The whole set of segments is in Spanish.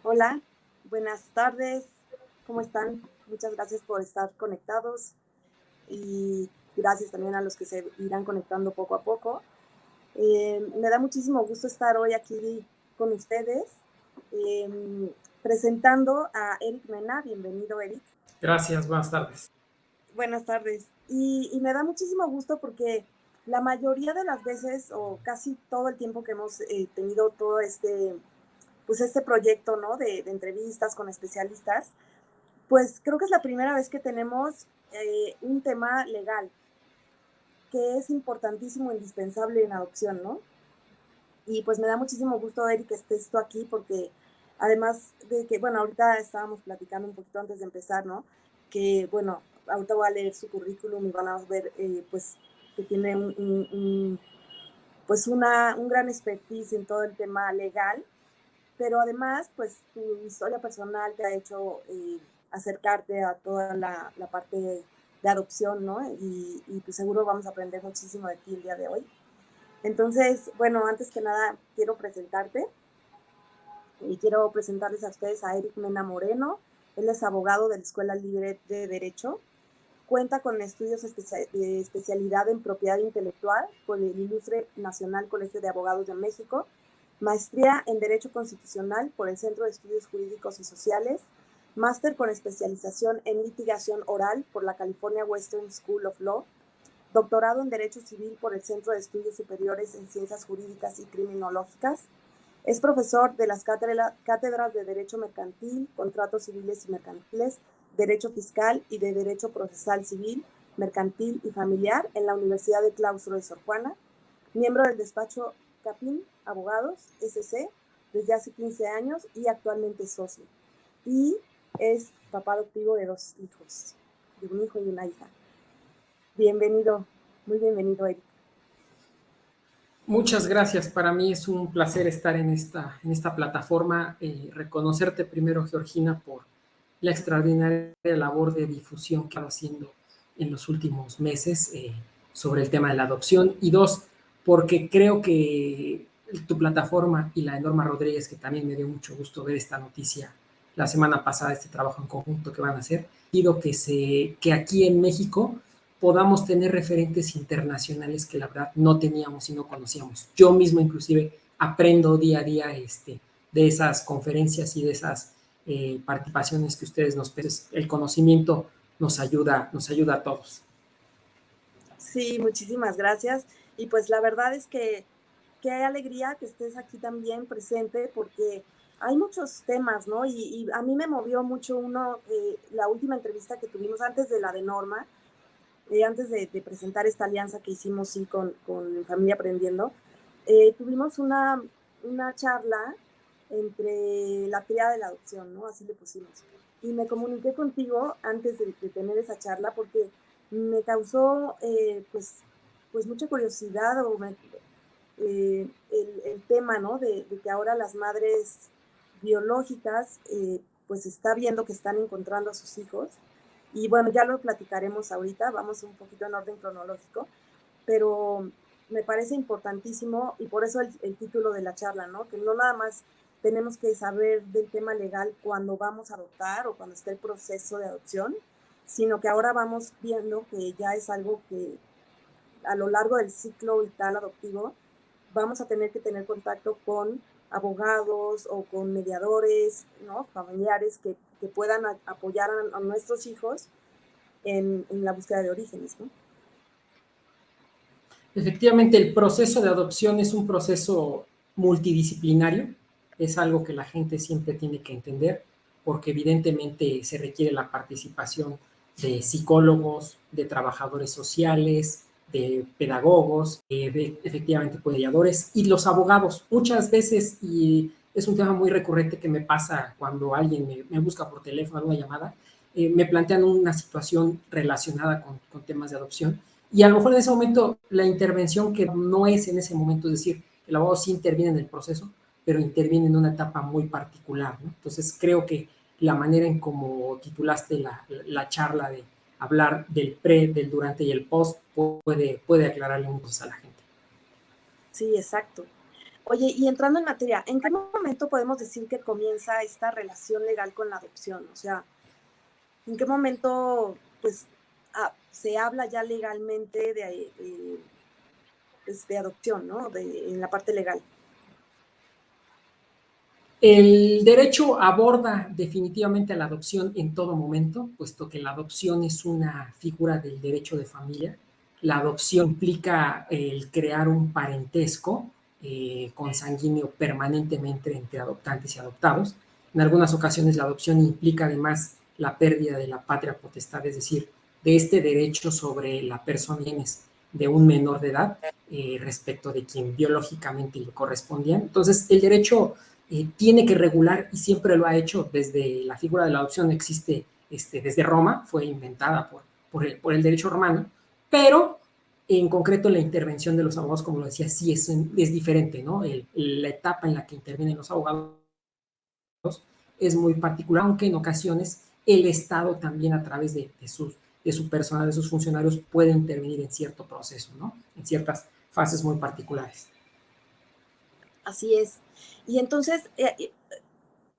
Hola, buenas tardes, ¿cómo están? Muchas gracias por estar conectados y gracias también a los que se irán conectando poco a poco. Me da muchísimo gusto estar hoy aquí con ustedes presentando a Eric Mena. Bienvenido, Eric. Gracias, buenas tardes. Buenas tardes. Y me da muchísimo gusto porque la mayoría de las veces, o casi todo el tiempo que hemos tenido todo pues este proyecto, ¿no? De entrevistas con especialistas, pues creo que es la primera vez que tenemos un tema legal que es importantísimo, indispensable en adopción, ¿no? Y pues me da muchísimo gusto, Eric, que estés tú aquí porque además de que, bueno, ahorita estábamos platicando un poquito antes de empezar, ¿no? Que, bueno, ahorita voy a leer su currículum y van a ver, pues, que tiene pues un gran expertise en todo el tema legal, pero además, pues tu historia personal te ha hecho acercarte a toda la parte de adopción, ¿no? Y pues seguro vamos a aprender muchísimo de ti el día de hoy. Entonces, bueno, antes que nada, quiero presentarte y quiero presentarles a ustedes a Eric Mena Moreno. Él es abogado de la Escuela Libre de Derecho. Cuenta con estudios de especialidad en propiedad intelectual por el Ilustre Nacional Colegio de Abogados de México, maestría en Derecho Constitucional por el Centro de Estudios Jurídicos y Sociales, máster con especialización en litigación oral por la California Western School of Law, doctorado en Derecho Civil por el Centro de Estudios Superiores en Ciencias Jurídicas y Criminológicas. Es profesor de las cátedras de Derecho Mercantil, Contratos Civiles y Mercantiles, Derecho Fiscal y de Derecho Procesal Civil, Mercantil y Familiar en la Universidad de Claustro de Sor Juana, miembro del despacho Capin Abogados, SC, desde hace 15 años y actualmente socio. Y es papá adoptivo de 2 hijos, de un hijo y una hija. Bienvenido, muy bienvenido, Eric. Muchas gracias. Para mí es un placer estar en esta plataforma. Reconocerte primero, Georgina, por la extraordinaria labor de difusión que estás haciendo en los últimos meses sobre el tema de la adopción. Y dos, porque creo que tu plataforma y la de Norma Rodríguez, que también me dio mucho gusto ver esta noticia la semana pasada, este trabajo en conjunto que van a hacer, pido que aquí en México podamos tener referentes internacionales que la verdad no teníamos y no conocíamos. Yo mismo inclusive aprendo día a día de esas conferencias y de esas participaciones que ustedes nos piden. El conocimiento nos ayuda a todos. Sí, muchísimas gracias. Y pues la verdad es que qué alegría que estés aquí también presente porque hay muchos temas, ¿no? Y a mí me movió mucho la última entrevista que tuvimos antes de la de Norma, antes de presentar esta alianza que hicimos sí, con Familia Aprendiendo, tuvimos una charla entre la tríada de la adopción, ¿no? Así le pusimos. Y me comuniqué contigo antes de tener esa charla porque me causó pues mucha curiosidad el tema, ¿no? De que ahora las madres biológicas pues está viendo que están encontrando a sus hijos. Y bueno, ya lo platicaremos ahorita, vamos un poquito en orden cronológico, pero me parece importantísimo y por eso el título de la charla, ¿no? Que no nada más tenemos que saber del tema legal cuando vamos a adoptar o cuando está el proceso de adopción, sino que ahora vamos viendo que ya es algo que a lo largo del ciclo vital adoptivo vamos a tener que tener contacto con abogados o con mediadores, ¿no? Familiares que puedan apoyar a nuestros hijos en la búsqueda de orígenes, ¿no? Efectivamente, el proceso de adopción es un proceso multidisciplinario, es algo que la gente siempre tiene que entender, porque evidentemente se requiere la participación de psicólogos, de trabajadores sociales, de pedagogos, efectivamente mediadores y los abogados. Muchas veces, y es un tema muy recurrente que me pasa cuando alguien me busca por teléfono, alguna llamada, me plantean una situación relacionada con temas de adopción y a lo mejor en ese momento la intervención que no es en ese momento, es decir, el abogado sí interviene en el proceso, pero interviene en una etapa muy particular, ¿no? Entonces creo que la manera en cómo titulaste la charla de hablar del pre, del durante y el post puede aclararle mucho a la gente. Sí, exacto. Oye, y entrando en materia, ¿en qué momento podemos decir que comienza esta relación legal con la adopción? O sea, ¿en qué momento, pues, se habla ya legalmente pues, de adopción, ¿no? En la parte legal. El derecho aborda definitivamente la adopción en todo momento, puesto que la adopción es una figura del derecho de familia. La adopción implica el crear un parentesco consanguíneo permanentemente entre adoptantes y adoptados. En algunas ocasiones la adopción implica además la pérdida de la patria potestad, es decir, de este derecho sobre la persona de un menor de edad respecto de quien biológicamente le correspondía. Entonces, el derecho tiene que regular y siempre lo ha hecho desde la figura de la adopción existe desde Roma, fue inventada por el derecho romano, pero en concreto la intervención de los abogados, como lo decía, sí es diferente, ¿no? La etapa en la que intervienen los abogados es muy particular, aunque en ocasiones el Estado también a través de su personal, de sus funcionarios, puede intervenir en cierto proceso, ¿no? En ciertas fases muy particulares. Así es. Y entonces,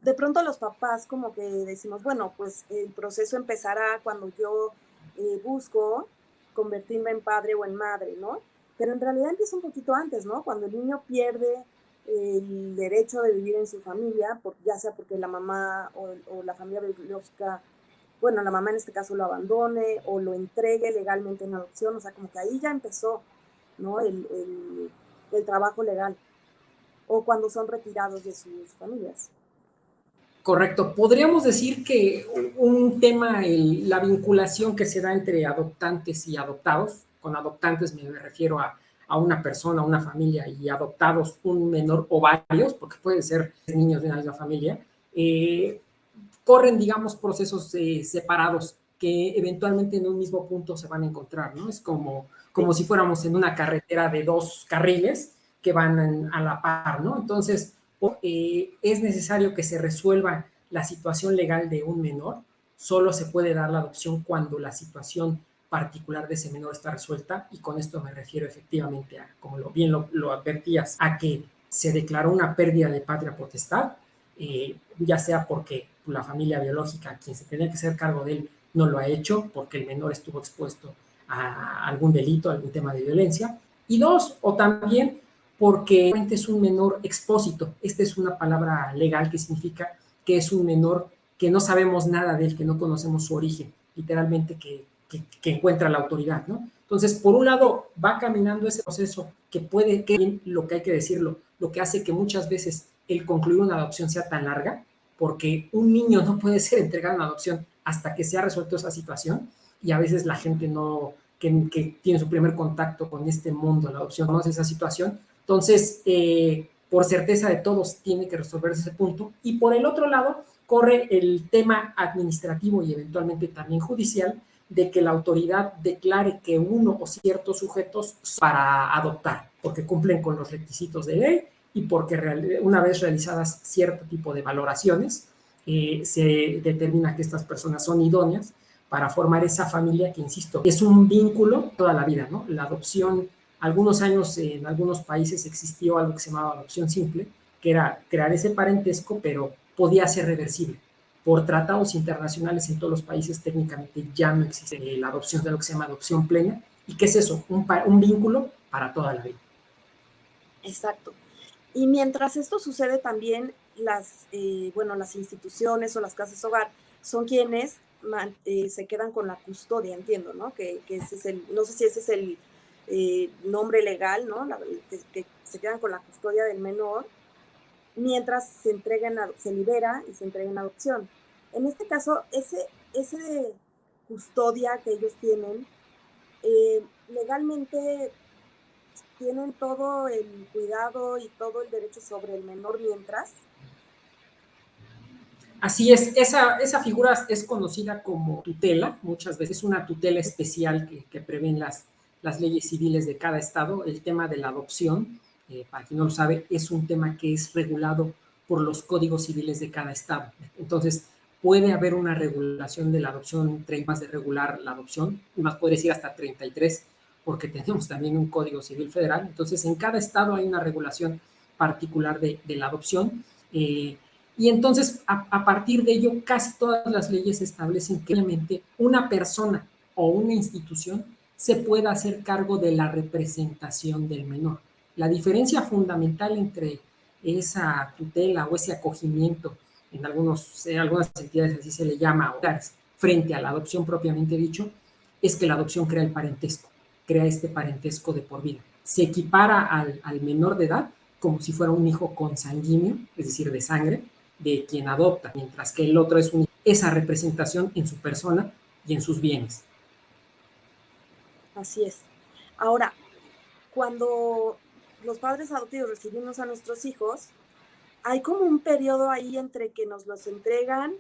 de pronto los papás como que decimos, bueno, pues el proceso empezará cuando yo busco convertirme en padre o en madre, ¿no? Pero en realidad empieza un poquito antes, ¿no? Cuando el niño pierde el derecho de vivir en su familia, ya sea porque la mamá o la familia biológica, bueno, la mamá en este caso lo abandone o lo entregue legalmente en adopción, o sea, como que ahí ya empezó, ¿no? El trabajo legal, o cuando son retirados de sus familias. Correcto. Podríamos decir que un tema, la vinculación que se da entre adoptantes y adoptados, con adoptantes me refiero a una persona, una familia, y adoptados un menor o varios, porque pueden ser niños de una misma familia, corren, digamos, procesos separados que eventualmente en un mismo punto se van a encontrar, ¿no? Es como si fuéramos en una carretera de dos carriles que van a la par, ¿no? Entonces, es necesario que se resuelva la situación legal de un menor. Solo se puede dar la adopción cuando la situación particular de ese menor está resuelta, y con esto me refiero efectivamente a, como bien lo advertías, a que se declaró una pérdida de patria potestad, ya sea porque la familia biológica, quien se tenía que hacer cargo de él, no lo ha hecho, porque el menor estuvo expuesto a algún delito, a algún tema de violencia, y dos, o también porque es un menor expósito. Esta es una palabra legal que significa que es un menor que no sabemos nada de él, que no conocemos su origen, literalmente que encuentra la autoridad, ¿no? Entonces, por un lado, va caminando ese proceso que puede, que lo que hay que decirlo, lo que hace que muchas veces el concluir una adopción sea tan larga, porque un niño no puede ser entregado a una adopción hasta que se ha resuelto esa situación, y a veces la gente no, que tiene su primer contacto con este mundo, la adopción, conoce esa situación. Entonces, por certeza de todos, tiene que resolverse ese punto. Y por el otro lado, corre el tema administrativo y eventualmente también judicial de que la autoridad declare que uno o ciertos sujetos para adoptar, porque cumplen con los requisitos de ley y porque una vez realizadas cierto tipo de valoraciones, se determina que estas personas son idóneas para formar esa familia que, insisto, es un vínculo toda la vida, ¿no? La adopción, algunos años en algunos países existió algo que se llamaba adopción simple, que era crear ese parentesco, pero podía ser reversible. Por tratados internacionales en todos los países técnicamente ya no existe la adopción de lo que se llama adopción plena. ¿Y qué es eso? Un vínculo para toda la vida. Exacto. Y mientras esto sucede también, las instituciones o las casas hogar son quienes se quedan con la custodia, entiendo, ¿no? Que ese es no sé si ese es el nombre legal, ¿no? Que se quedan con la custodia del menor mientras se libera y se entrega en adopción. En este caso, ese custodia que ellos tienen, legalmente tienen todo el cuidado y todo el derecho sobre el menor mientras. Así es, esa figura es conocida como tutela, muchas veces es una tutela especial que prevén las leyes civiles de cada estado. El tema de la adopción, para quien no lo sabe, es un tema que es regulado por los códigos civiles de cada estado. Entonces, puede haber una regulación de la adopción, más de regular la adopción, más podría decir hasta 33, porque tenemos también un código civil federal. Entonces, en cada estado hay una regulación particular de la adopción. Y entonces, a partir de ello, casi todas las leyes establecen que obviamente una persona o una institución se pueda hacer cargo de la representación del menor. La diferencia fundamental entre esa tutela o ese acogimiento, en algunas entidades así se le llama hogares, frente a la adopción propiamente dicho, es que la adopción crea el parentesco, crea este parentesco de por vida. Se equipara al menor de edad como si fuera un hijo consanguíneo, es decir, de sangre, de quien adopta, mientras que el otro es esa representación en su persona y en sus bienes. Así es. Ahora, cuando los padres adoptivos recibimos a nuestros hijos, hay como un periodo ahí entre que nos los entregan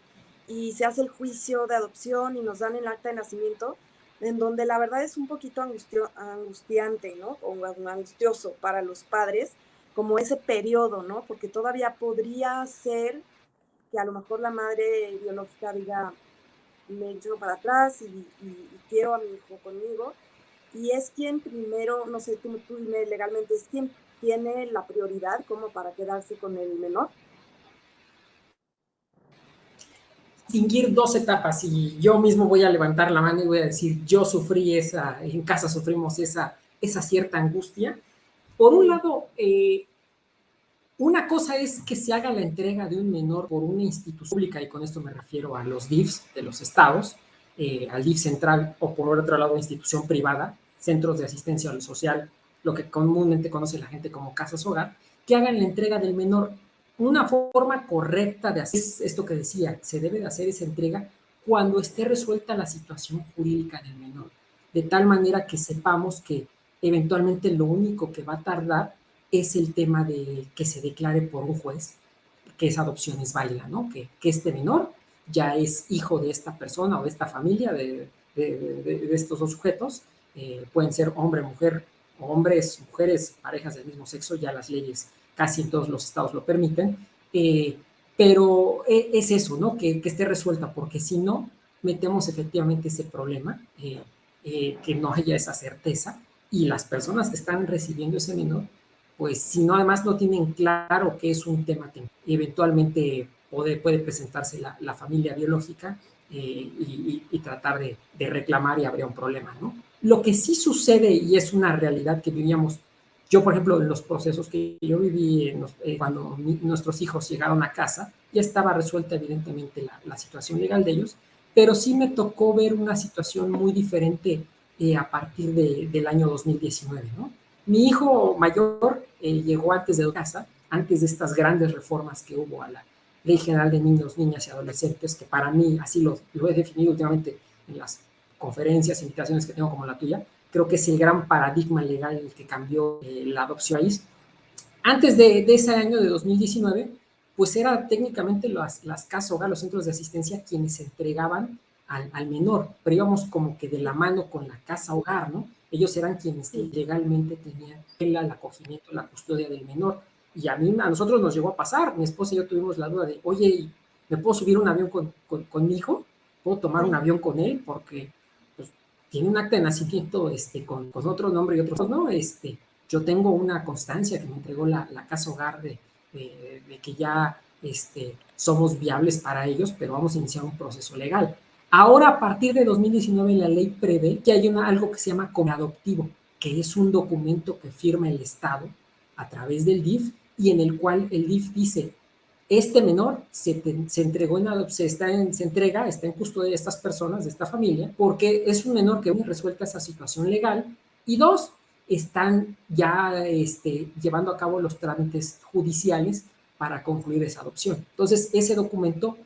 y se hace el juicio de adopción y nos dan el acta de nacimiento, en donde la verdad es un poquito angustiante, ¿no? O angustioso para los padres, como ese periodo, ¿no? Porque todavía podría ser que a lo mejor la madre biológica diga, me echo para atrás y quiero a mi hijo conmigo, y es quien primero, no sé, tú dime legalmente, es quien tiene la prioridad como para quedarse con el menor. Distinguir dos etapas, y yo mismo voy a levantar la mano y voy a decir, yo sufrí en casa sufrimos esa cierta angustia. Por un lado, una cosa es que se haga la entrega de un menor por una institución pública, y con esto me refiero a los DIFs de los estados, al DIF central, o por otro lado, institución privada, centros de asistencia social, lo que comúnmente conoce la gente como casas hogar, que hagan la entrega del menor. Una forma correcta de hacer esto que decía, se debe de hacer esa entrega cuando esté resuelta la situación jurídica del menor, de tal manera que sepamos que eventualmente lo único que va a tardar es el tema de que se declare por un juez que esa adopción es válida, ¿no? Que este menor ya es hijo de esta persona o de esta familia, de estos dos sujetos, pueden ser hombre, mujer, o hombres, mujeres, parejas del mismo sexo, ya las leyes casi en todos los estados lo permiten, pero es eso, ¿no? Que esté resuelta, porque si no, metemos efectivamente ese problema, que no haya esa certeza, y las personas que están recibiendo ese menor, pues si no, además no tienen claro que es un tema que eventualmente puede presentarse la familia biológica, y tratar de reclamar, y habría un problema, ¿no? Lo que sí sucede, y es una realidad que vivíamos, yo por ejemplo en los procesos que yo viví cuando nuestros hijos llegaron a casa, ya estaba resuelta evidentemente la situación legal de ellos, pero sí me tocó ver una situación muy diferente a partir del año 2019, ¿no? Mi hijo mayor llegó antes de casa, antes de estas grandes reformas que hubo a la Ley General de Niños, Niñas y Adolescentes, que para mí, así lo he definido últimamente en las conferencias, invitaciones que tengo como la tuya, creo que es el gran paradigma legal el que cambió la adopción país. Antes de ese año de 2019, pues era técnicamente las casas hogar, los centros de asistencia, quienes entregaban al menor, pero íbamos como que de la mano con la casa hogar, ¿no? Ellos eran quienes legalmente tenían el acogimiento, la custodia del menor. Y a nosotros nos llegó a pasar, mi esposa y yo tuvimos la duda de, oye, ¿me puedo subir un avión con mi hijo? ¿Puedo tomar un avión con él? Porque pues, tiene un acta de nacimiento con otro nombre y otros no, yo tengo una constancia que me entregó la casa hogar de que ya somos viables para ellos, pero vamos a iniciar un proceso legal. Ahora, a partir de 2019, la ley prevé que hay algo que se llama coadoptivo, que es un documento que firma el Estado a través del DIF, y en el cual el DIF dice, este menor se entregó está en custodia de estas personas, de esta familia, porque es un menor que resuelta esa situación legal, y dos, están ya llevando a cabo los trámites judiciales para concluir esa adopción. Entonces, ese documento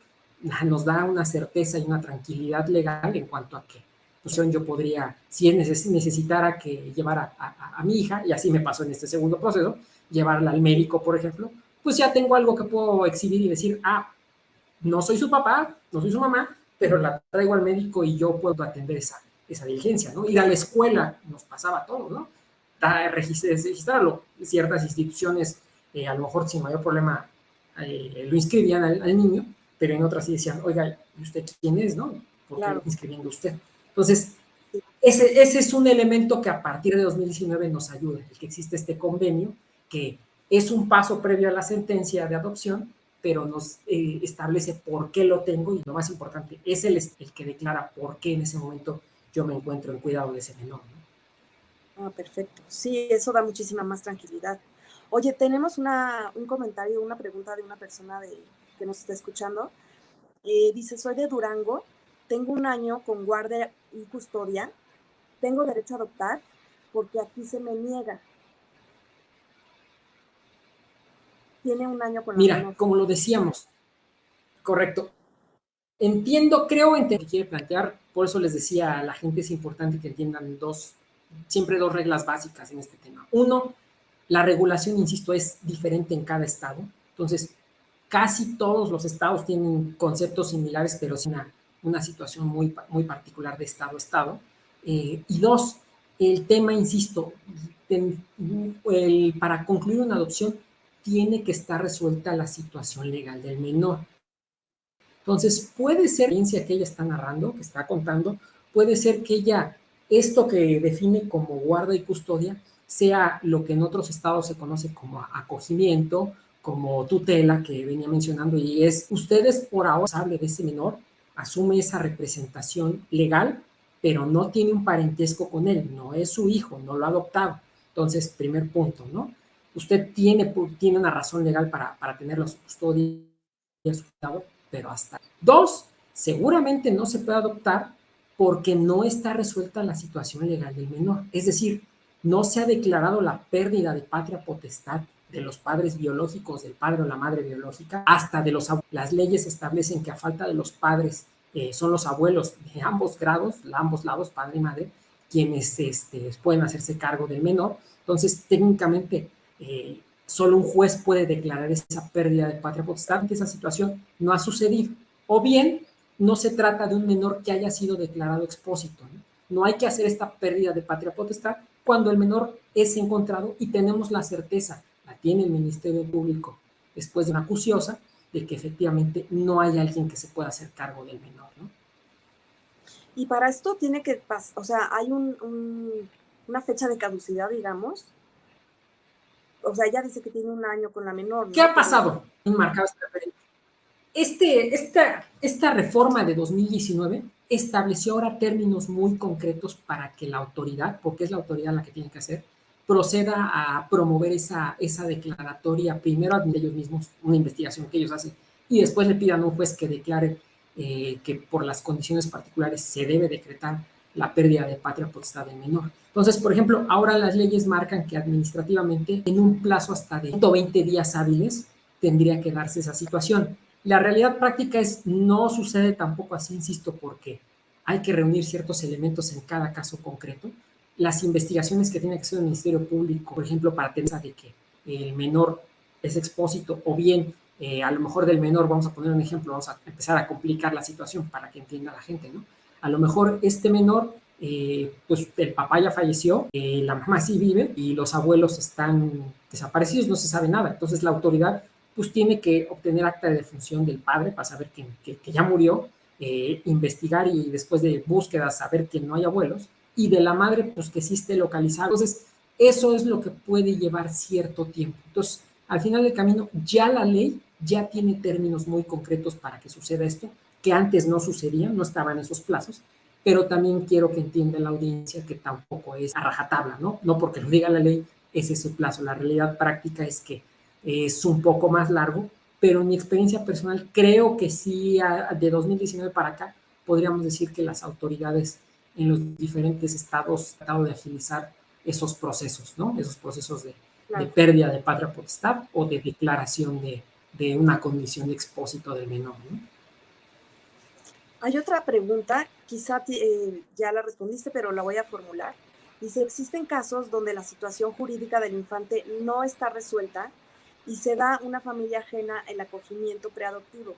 nos da una certeza y una tranquilidad legal en cuanto a que pues, yo podría, si necesitara que llevara a mi hija, y así me pasó en este segundo proceso, llevarla al médico, por ejemplo, pues ya tengo algo que puedo exhibir y decir, no soy su papá, no soy su mamá, pero la traigo al médico y yo puedo atender esa diligencia, ¿no? Ir a la escuela, nos pasaba todo, ¿no? Registrarlo. Ciertas instituciones, a lo mejor sin mayor problema, lo inscribían al niño, pero en otras sí decían, oiga, ¿y usted quién es, no? ¿Por qué lo está inscribiendo usted? Entonces, ese es un elemento que a partir de 2019 nos ayuda, el que existe este convenio que Es un paso previo a la sentencia de adopción, pero nos establece por qué lo tengo y lo más importante, es el que declara por qué en ese momento yo me encuentro en cuidado de ese menor, ¿no? Ah, perfecto. Sí, eso da muchísima más tranquilidad. Oye, tenemos un comentario, una pregunta de una persona que nos está escuchando. Dice, soy de Durango, tengo 1 año con guardia y custodia, tengo derecho a adoptar porque aquí se me niega. Tiene 1 año con la Mira, menor. como lo decíamos, correcto. Entiendo, creo en lo que quiere plantear, por eso les decía a la gente es importante que entiendan siempre dos reglas básicas en este tema. Uno, la regulación, insisto, es diferente en cada estado, entonces casi todos los estados tienen conceptos similares, pero es una situación muy, muy particular de estado a estado. Y dos, el tema, insisto, para concluir una adopción tiene que estar resuelta la situación legal del menor. Entonces, puede ser la experiencia que ella está narrando, que está contando, puede ser que ella, esto que define como guarda y custodia, sea lo que en otros estados se conoce como acogimiento, como tutela, que venía mencionando, y es, ustedes por ahora saben de ese menor, asume esa representación legal, pero no tiene un parentesco con él, no es su hijo, no lo ha adoptado. Entonces, primer punto, ¿no? Usted tiene una razón legal para tenerlo a su custodia, a su cuidado, pero hasta. Dos, seguramente no se puede adoptar porque no está resuelta la situación legal del menor. Es decir, no se ha declarado la pérdida de patria potestad de los padres biológicos, del padre o la madre biológica, hasta de los abuelos. Las leyes establecen que a falta de los padres son los abuelos de ambos grados, ambos lados, padre y madre, quienes pueden hacerse cargo del menor. Entonces, técnicamente, solo un juez puede declarar esa pérdida de patria potestad, que esa situación no ha sucedido. O bien, no se trata de un menor que haya sido declarado expósito. No hay que hacer esta pérdida de patria potestad cuando el menor es encontrado y tenemos la certeza, la tiene el Ministerio Público después de una acuciosa, de que efectivamente no hay alguien que se pueda hacer cargo del menor, ¿no? Y para esto tiene que pasar, o sea, hay una fecha de caducidad, digamos. O sea, ella dice que tiene 1 año con la menor, ¿Qué ¿no? ha Pero pasado? Marcado esta reforma de 2019 estableció ahora términos muy concretos para que la autoridad, porque es la autoridad la que tiene que hacer, proceda a promover esa declaratoria, primero ante ellos mismos, una investigación que ellos hacen, y después le pidan a un juez que declare que por las condiciones particulares se debe decretar la pérdida de patria potestad del menor. Entonces, por ejemplo, ahora las leyes marcan que administrativamente, en un plazo hasta de 120 días hábiles, tendría que darse esa situación. La realidad práctica es, no sucede tampoco así, insisto, porque hay que reunir ciertos elementos en cada caso concreto. Las investigaciones que tiene que hacer el Ministerio Público, por ejemplo, para tener de que el menor es expósito, o bien a lo mejor del menor, vamos a poner un ejemplo, vamos a empezar a complicar la situación para que entienda la gente, ¿no? A lo mejor este menor, pues el papá ya falleció, la mamá sí vive y los abuelos están desaparecidos, no se sabe nada. Entonces la autoridad pues tiene que obtener acta de defunción del padre para saber que ya murió, investigar y después de búsquedas saber que no hay abuelos, y de la madre pues que sí esté localizada. Entonces, eso es lo que puede llevar cierto tiempo. Entonces, al final del camino, ya la ley ya tiene términos muy concretos para que suceda esto, que antes no sucedía, no estaban esos plazos, pero también quiero que entienda la audiencia que tampoco es a rajatabla, ¿no? No porque lo diga la ley es ese plazo. La realidad práctica es que es un poco más largo, pero en mi experiencia personal creo que sí, de 2019 para acá, podríamos decir que las autoridades en los diferentes estados han tratado de agilizar esos procesos, ¿no? Esos procesos de claro. pérdida de patria potestad o de declaración de una condición de expósito del menor, ¿no? Hay otra pregunta, quizá ya la respondiste, pero la voy a formular. Dice, ¿existen casos donde la situación jurídica del infante no está resuelta y se da una familia ajena el acogimiento preadoptivo?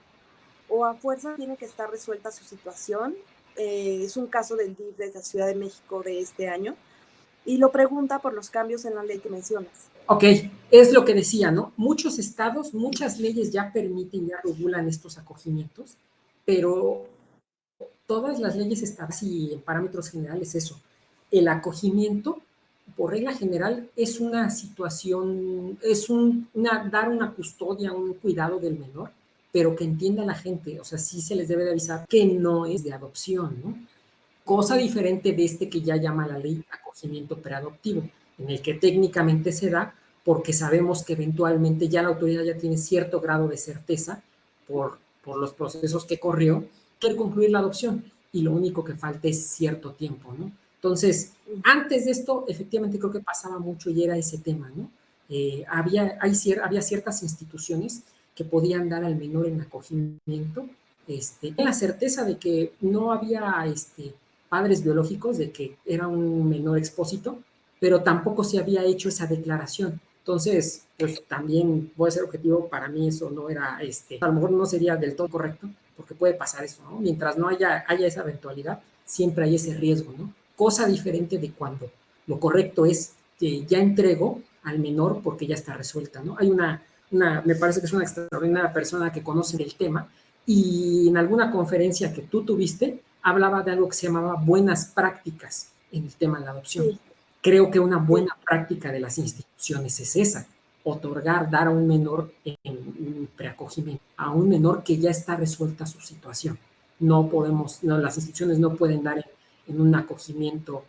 ¿O a fuerza tiene que estar resuelta su situación? Es un caso del DIF de la Ciudad de México de este año. Y lo pregunta por los cambios en la ley que mencionas. Ok, es lo que decía, ¿no? Muchos estados, muchas leyes ya permiten, ya regulan estos acogimientos, pero todas las leyes establecen, y en parámetros generales, eso. El acogimiento por regla general, es una situación, es dar una custodia, un cuidado del menor, pero que entienda la gente, o sea, sí se les debe de avisar que no es de adopción, ¿no? Cosa diferente de este que ya llama la ley acogimiento preadoptivo, en el que técnicamente se da porque sabemos que eventualmente ya la autoridad ya tiene cierto grado de certeza por los procesos que corrió, quiere concluir la adopción y lo único que falta es cierto tiempo, ¿no? Entonces, antes de esto, efectivamente creo que pasaba mucho y era ese tema, ¿no? Había ciertas instituciones que podían dar al menor en acogimiento, en la certeza de que no había padres biológicos, de que era un menor expósito, pero tampoco se había hecho esa declaración. Entonces, pues también voy a ser objetivo, para mí eso no era, a lo mejor no sería del todo correcto, porque puede pasar eso, ¿no? Mientras no haya esa eventualidad, siempre hay ese riesgo, ¿no? Cosa diferente de cuando lo correcto es que ya entregó al menor porque ya está resuelta, ¿no? Hay me parece que es una extraordinaria persona que conoce el tema y en alguna conferencia que tú tuviste hablaba de algo que se llamaba buenas prácticas en el tema de la adopción. Sí. Creo que una buena práctica de las instituciones es esa, otorgar, dar a un menor en preacogimiento, a un menor que ya está resuelta su situación. No podemos, no, las instituciones no pueden dar en un acogimiento,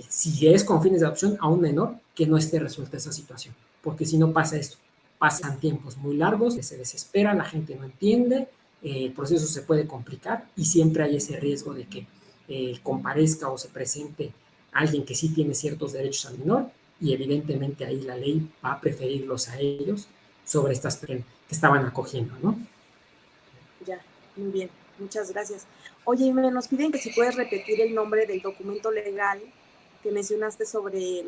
si es con fines de adopción, a un menor que no esté resuelta esa situación, porque si no pasa esto, pasan tiempos muy largos, se desespera, la gente no entiende, el proceso se puede complicar y siempre hay ese riesgo de que comparezca o se presente alguien que sí tiene ciertos derechos al menor y evidentemente ahí la ley va a preferirlos a ellos sobre estas que estaban acogiendo, ¿no? Ya, muy bien, muchas gracias. Oye, nos piden que si puedes repetir el nombre del documento legal que mencionaste sobre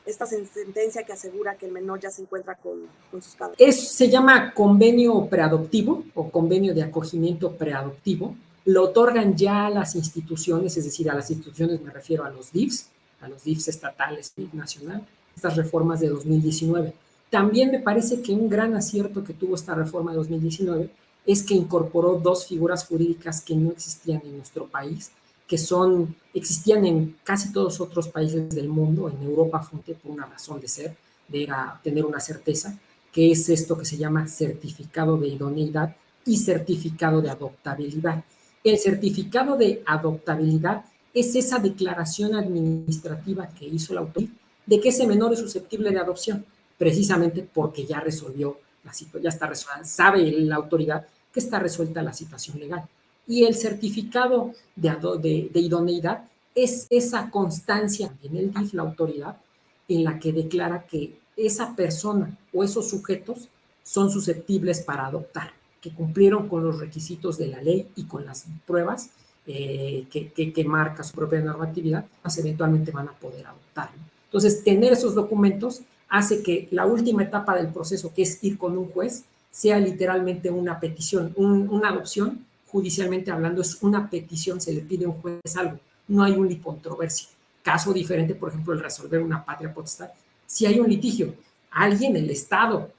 esta sentencia que asegura que el menor ya se encuentra con sus padres. Se llama convenio preadoptivo o convenio de acogimiento preadoptivo. Lo otorgan ya las instituciones, es decir, a las instituciones me refiero a los DIFs estatales y nacional, estas reformas de 2019. También me parece que un gran acierto que tuvo esta reforma de 2019 es que incorporó dos figuras jurídicas que no existían en nuestro país, que existían en casi todos otros países del mundo, en Europa por una razón de ser, de tener una certeza, que es esto que se llama certificado de idoneidad y certificado de adoptabilidad. El certificado de adoptabilidad es esa declaración administrativa que hizo la autoridad de que ese menor es susceptible de adopción, precisamente porque ya resolvió la situación, ya está resuelta, sabe la autoridad que está resuelta la situación legal. Y el certificado de idoneidad es esa constancia en el DIF, la autoridad, en la que declara que esa persona o esos sujetos son susceptibles para adoptar, que cumplieron con los requisitos de la ley y con las pruebas que marca su propia normatividad, pues eventualmente van a poder adoptar, ¿no? Entonces, tener esos documentos hace que la última etapa del proceso, que es ir con un juez, sea literalmente una petición, una adopción, judicialmente hablando, es una petición, se le pide a un juez algo, no hay una controversia. Caso diferente, por ejemplo, el resolver una patria potestad, si hay un litigio, alguien, el Estado,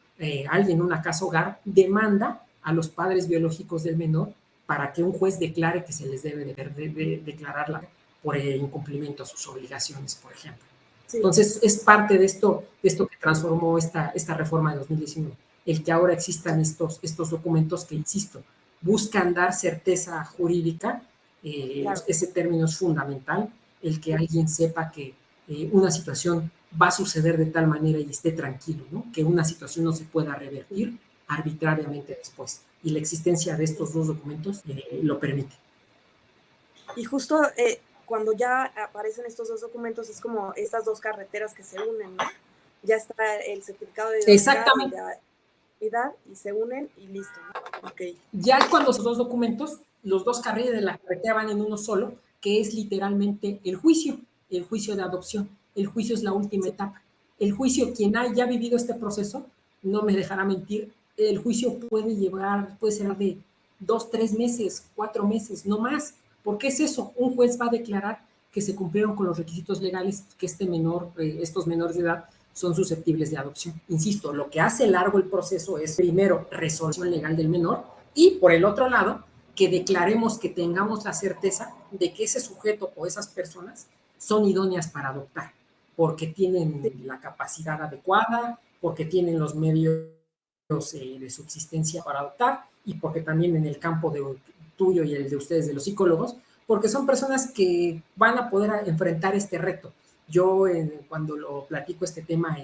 alguien, una casa hogar, demanda a los padres biológicos del menor para que un juez declare que se les debe de declararla por el incumplimiento a sus obligaciones, por ejemplo. Sí. Entonces, es parte de esto que transformó esta reforma de 2019, el que ahora existan estos documentos que, insisto, buscan dar certeza jurídica, claro. Ese término es fundamental, el que alguien sepa que una situación va a suceder de tal manera y esté tranquilo, ¿no? Que una situación no se pueda revertir arbitrariamente después. Y la existencia de estos dos documentos lo permite. Y justo cuando ya aparecen estos dos documentos es como estas dos carreteras que se unen, ¿no? Ya está el certificado de edad y se unen y listo, ¿no? Okay. Ya cuando los dos documentos, los dos carriles de la carretera van en uno solo, que es literalmente el juicio de adopción. El juicio es la última etapa. El juicio, quien haya vivido este proceso, no me dejará mentir, el juicio puede ser de 2, 3 meses, 4 meses, no más. ¿Por qué es eso? Un juez va a declarar que se cumplieron con los requisitos legales, que estos menores de edad son susceptibles de adopción. Insisto, lo que hace largo el proceso es, primero, resolución legal del menor y, por el otro lado, que declaremos, que tengamos la certeza de que ese sujeto o esas personas son idóneas para adoptar. porque tienen la capacidad adecuada, porque tienen los medios de subsistencia para adoptar y porque también en el campo tuyo y el de ustedes, de los psicólogos, porque son personas que van a poder enfrentar este reto. Yo cuando lo platico este tema,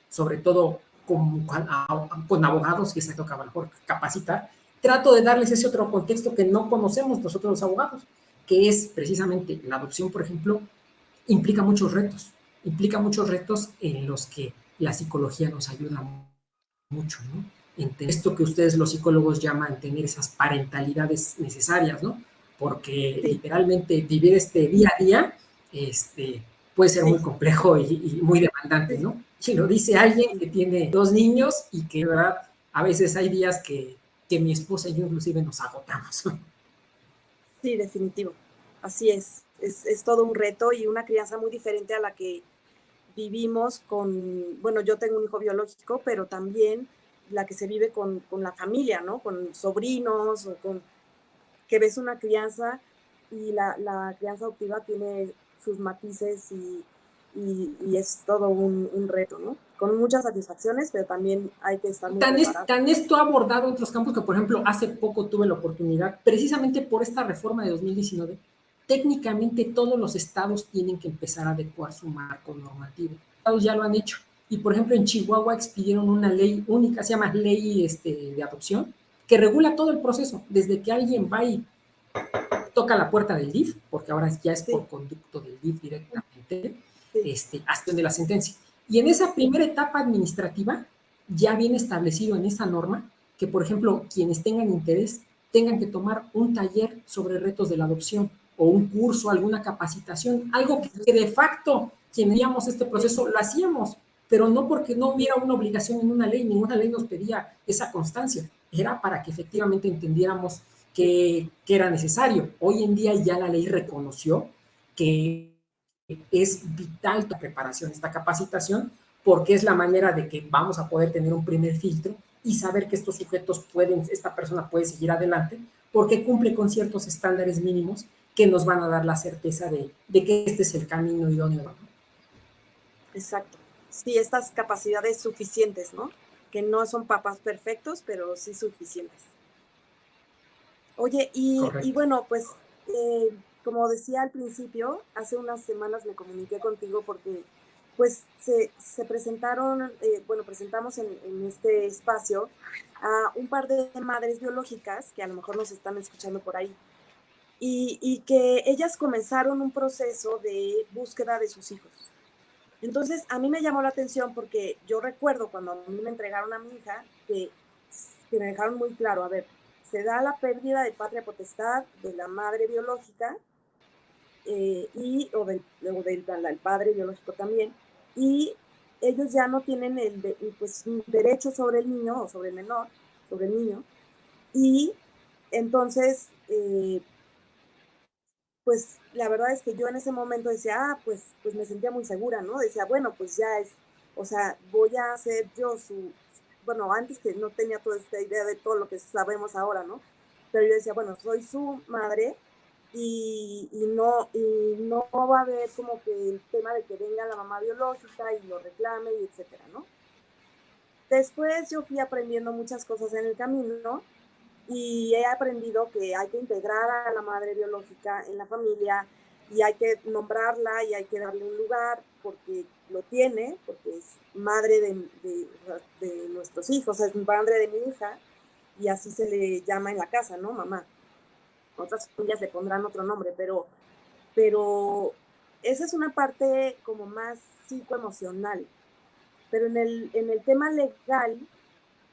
sobre todo con abogados, que es lo que a lo mejor capacitar, trato de darles ese otro contexto que no conocemos nosotros los abogados, que es precisamente la adopción, por ejemplo, implica muchos retos en los que la psicología nos ayuda mucho, ¿no? En esto que ustedes los psicólogos llaman tener esas parentalidades necesarias, ¿no? Porque literalmente vivir este día a día puede ser muy complejo y muy demandante, ¿no? Y lo dice alguien que tiene 2 niños y que, ¿verdad? A veces hay días que mi esposa y yo inclusive nos agotamos. Sí, definitivo. Así es. Es todo un reto y una crianza muy diferente a la que vivimos bueno, yo tengo un hijo biológico, pero también la que se vive con la familia, ¿no? Con sobrinos o que ves una crianza y la crianza adoptiva tiene sus matices y es todo un reto, ¿no? Con muchas satisfacciones, pero también hay que estar muy preparados. Tan esto ha abordado otros campos que, por ejemplo, hace poco tuve la oportunidad, precisamente por esta reforma de 2019, técnicamente todos los estados tienen que empezar a adecuar su marco normativo. Los estados ya lo han hecho. Y, por ejemplo, en Chihuahua expidieron una ley única, se llama ley de adopción, que regula todo el proceso, desde que alguien va y toca la puerta del DIF, porque ahora ya es por conducto del DIF directamente, hasta de la sentencia. Y en esa primera etapa administrativa ya viene establecido en esa norma que, por ejemplo, quienes tengan interés tengan que tomar un taller sobre retos de la adopción o un curso, alguna capacitación, algo que de facto quienes hacíamos este proceso lo hacíamos, pero no porque no hubiera una obligación en una ley, ninguna ley nos pedía esa constancia, era para que efectivamente entendiéramos que era necesario. Hoy en día ya la ley reconoció que es vital la preparación, esta capacitación, porque es la manera de que vamos a poder tener un primer filtro y saber que estos sujetos esta persona puede seguir adelante, porque cumple con ciertos estándares mínimos que nos van a dar la certeza de que este es el camino idóneo, ¿no? Exacto. Sí, estas capacidades suficientes, ¿no? Que no son papás perfectos, pero sí suficientes. Oye, y bueno, pues como decía al principio, hace unas semanas me comuniqué contigo porque pues se presentaron, bueno, presentamos en este espacio a un par de madres biológicas que a lo mejor nos están escuchando por ahí y que ellas comenzaron un proceso de búsqueda de sus hijos. Entonces, a mí me llamó la atención porque yo recuerdo cuando a mí me entregaron a mi hija que me dejaron muy claro, a ver, se da la pérdida de patria potestad de la madre biológica o del padre biológico también, y ellos ya no tienen pues, derecho sobre el niño o sobre el menor, sobre el niño, y entonces, pues la verdad es que yo en ese momento decía, pues me sentía muy segura, ¿no? Decía, bueno, pues ya es, o sea, voy a ser yo bueno, antes que no tenía toda esta idea de todo lo que sabemos ahora, ¿no? Pero yo decía, bueno, soy su madre y no va a haber como que el tema de que venga la mamá biológica y lo reclame y etcétera, ¿no? Después yo fui aprendiendo muchas cosas en el camino y he aprendido que hay que integrar a la madre biológica en la familia y hay que nombrarla y hay que darle un lugar porque lo tiene, porque es madre de nuestros hijos, es madre de mi hija y así se le llama en la casa, ¿no? Mamá. Otras familias le pondrán otro nombre, pero esa es una parte como más psicoemocional. Pero en el tema legal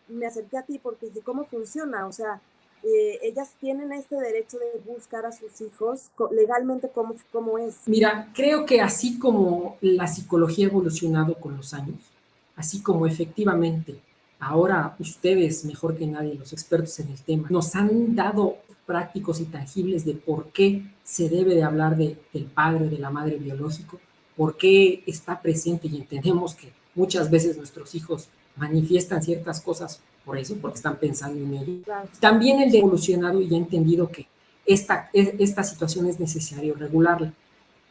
me acerqué a ti porque dije, ¿cómo funciona? O sea, ellas tienen este derecho de buscar a sus hijos legalmente, ¿cómo es? Mira, creo que así como la psicología ha evolucionado con los años, así como efectivamente ahora ustedes, mejor que nadie, los expertos en el tema, nos han dado prácticos y tangibles de por qué se debe de hablar del padre o de la madre biológico, por qué está presente y entendemos que muchas veces nuestros hijos manifiestan ciertas cosas por eso, porque están pensando en ello. Claro. También el de evolucionado y ha entendido que esta situación es necesario regularla.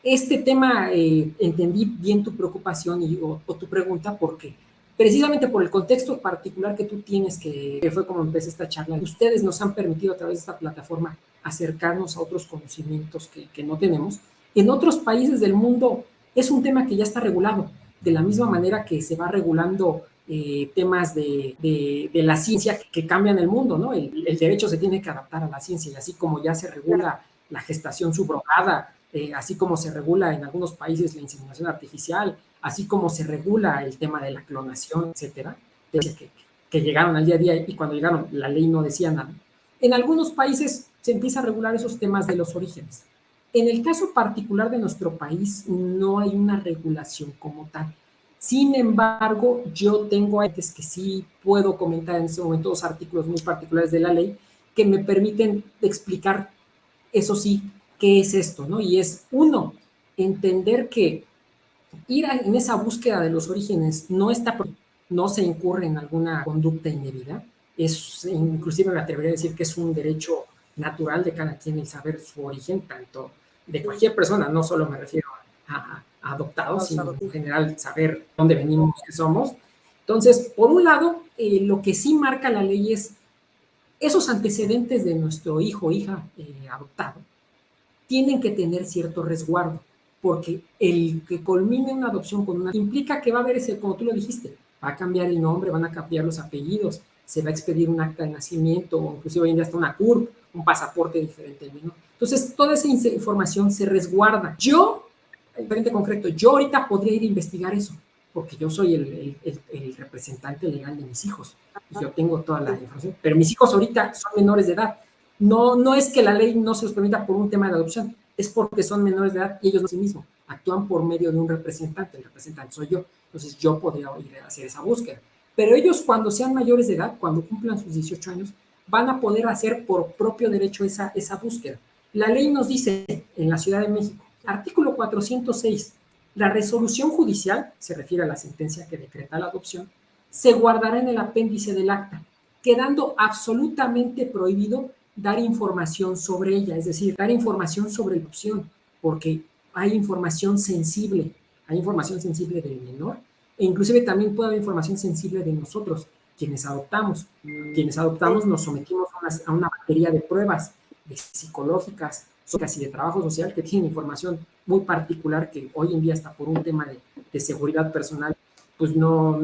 Este tema, entendí bien tu preocupación o tu pregunta, porque precisamente por el contexto particular que tú tienes, que fue como empecé esta charla, ustedes nos han permitido a través de esta plataforma acercarnos a otros conocimientos que no tenemos. En otros países del mundo es un tema que ya está regulado, de la misma manera que se va regulando temas de la ciencia que cambian el mundo, ¿no? El derecho se tiene que adaptar a la ciencia, y así como ya se regula la gestación subrogada, así como se regula en algunos países la inseminación artificial, así como se regula el tema de la clonación, etcétera, que llegaron al día a día, y cuando llegaron la ley no decía nada. En algunos países se empieza a regular esos temas de los orígenes. En el caso particular de nuestro país no hay una regulación como tal. Sin embargo, yo tengo antes que sí puedo comentar en este momento dos artículos muy particulares de la ley que me permiten explicar, eso sí, qué es esto, ¿no? Y es, uno, entender que en esa búsqueda de los orígenes no se incurre en alguna conducta indebida, es, inclusive me atrevería a decir que es un derecho natural de cada quien el saber su origen, tanto de cualquier persona, no solo me refiero a adoptados, sino en general saber dónde venimos, qué somos. Entonces, por un lado, lo que sí marca la ley es esos antecedentes de nuestro hijo o hija adoptado tienen que tener cierto resguardo, porque el que culmine una adopción con una implica que va a haber ese, como tú lo dijiste, va a cambiar el nombre, van a cambiar los apellidos, se va a expedir un acta de nacimiento, o inclusive hoy en día hasta una CURP, un pasaporte diferente al menor. Entonces, toda esa información se resguarda. Yo, en frente concreto, yo ahorita podría ir a investigar eso, porque yo soy el representante legal de mis hijos, y yo tengo toda la información, pero mis hijos ahorita son menores de edad. No es que la ley no se los permita por un tema de adopción, es porque son menores de edad y ellos no sí mismos actúan por medio de un representante, el representante soy yo, entonces yo podría ir a hacer esa búsqueda. Pero ellos cuando sean mayores de edad, cuando cumplan sus 18 años, van a poder hacer por propio derecho esa búsqueda. La ley nos dice en la Ciudad de México, artículo 406, la resolución judicial, se refiere a la sentencia que decreta la adopción, se guardará en el apéndice del acta, quedando absolutamente prohibido dar información sobre ella, es decir, dar información sobre la adopción, porque hay información sensible del menor, e inclusive también puede haber información sensible de nosotros, quienes adoptamos. Quienes adoptamos nos sometimos a una batería de pruebas psicológicas y de trabajo social que tienen información muy particular que hoy en día hasta por un tema de seguridad personal, pues no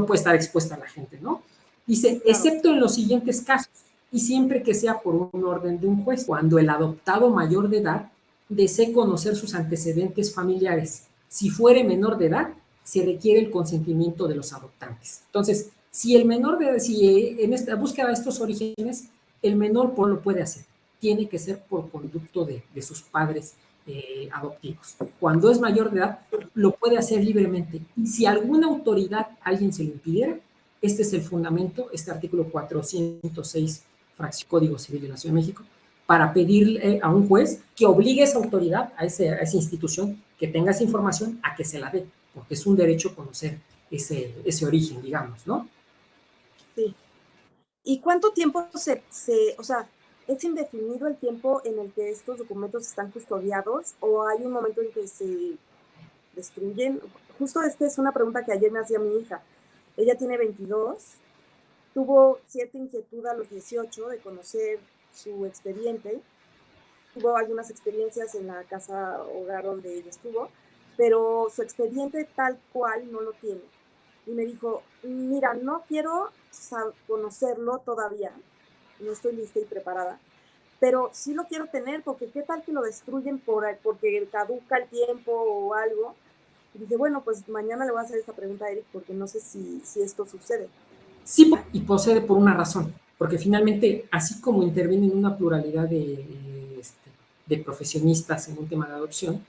puede estar expuesta a la gente, ¿no? Dice, excepto en los siguientes casos, y siempre que sea por un orden de un juez, cuando el adoptado mayor de edad desee conocer sus antecedentes familiares. Si fuere menor de edad, se requiere el consentimiento de los adoptantes. Entonces, si el menor de edad, si en esta búsqueda de estos orígenes, el menor no lo puede hacer, tiene que ser por conducto de sus padres adoptivos. Cuando es mayor de edad, lo puede hacer libremente. Y si alguna autoridad, alguien se lo impidiera, este es el fundamento, este artículo 406 Código Civil de la Ciudad de México, para pedirle a un juez que obligue a esa autoridad, a esa institución que tenga esa información, a que se la dé, porque es un derecho conocer ese origen, digamos, ¿no? Sí. ¿Y cuánto tiempo o sea, es indefinido el tiempo en el que estos documentos están custodiados o hay un momento en que se destruyen? Justo esta es una pregunta que ayer me hacía mi hija. Ella tiene 22, tuvo cierta inquietud a los 18 de conocer su expediente, tuvo algunas experiencias en la casa hogar donde ella estuvo, pero su expediente tal cual no lo tiene. Y me dijo, mira, no quiero conocerlo todavía, no estoy lista y preparada, pero sí lo quiero tener porque qué tal que lo destruyen porque caduca el tiempo o algo. Y dije, bueno, pues mañana le voy a hacer esta pregunta a Eric porque no sé si esto sucede. Sí, y procede por una razón, porque finalmente, así como intervienen una pluralidad de profesionistas en un tema de adopción,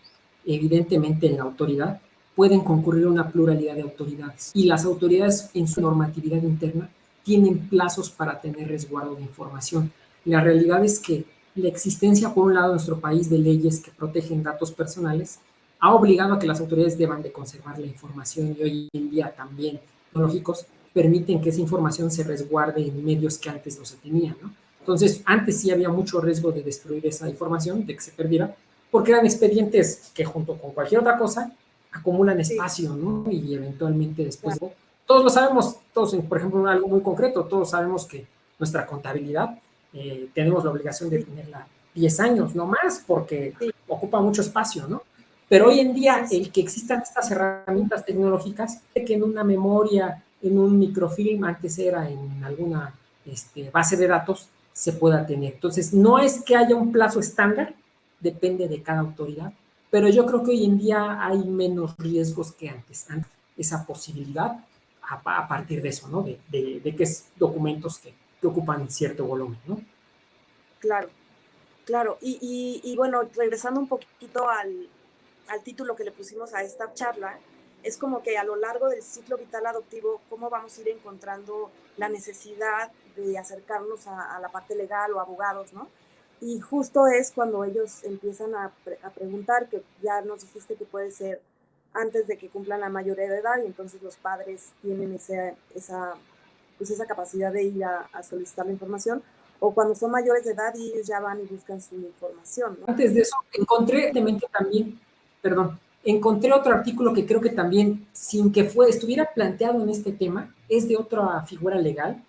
evidentemente en la autoridad pueden concurrir una pluralidad de autoridades, y las autoridades en su normatividad interna tienen plazos para tener resguardo de información. La realidad es que la existencia, por un lado, en nuestro país de leyes que protegen datos personales ha obligado a que las autoridades deban de conservar la información, y hoy en día también tecnológicos permiten que esa información se resguarde en medios que antes no se tenían, ¿no? Entonces, antes sí había mucho riesgo de destruir esa información, de que se perdiera, pero hoy en día porque eran expedientes que junto con cualquier otra cosa acumulan Sí, espacio, ¿no? Y eventualmente después, claro, todos lo sabemos, todos, por ejemplo, algo muy concreto, todos sabemos que nuestra contabilidad tenemos la obligación de sí, tenerla 10 años, no más, porque sí, ocupa mucho espacio, ¿no? Pero hoy en sí, día, sí, el que existan estas herramientas tecnológicas, que en una memoria, en un microfilm, antes era en alguna base de datos, se pueda tener. Entonces, no es que haya un plazo estándar, depende de cada autoridad, pero yo creo que hoy en día hay menos riesgos que antes. Antes esa posibilidad a partir de eso, ¿no? De que es documentos que ocupan cierto volumen, ¿no? claro, claro. Y bueno, regresando un poquito al título que le pusimos a esta charla, es como que a lo largo del ciclo vital adoptivo, cómo vamos a ir encontrando la necesidad de acercarnos a la parte legal o abogados, ¿no? Y justo es cuando ellos empiezan a preguntar, que ya nos dijiste que puede ser antes de que cumplan la mayoría de edad, y entonces los padres tienen pues esa capacidad de ir a solicitar la información, o cuando son mayores de edad y ellos ya van y buscan su información, ¿no? Antes de eso, encontré también, perdón, encontré otro artículo que creo que también, sin que estuviera planteado en este tema, es de otra figura legal,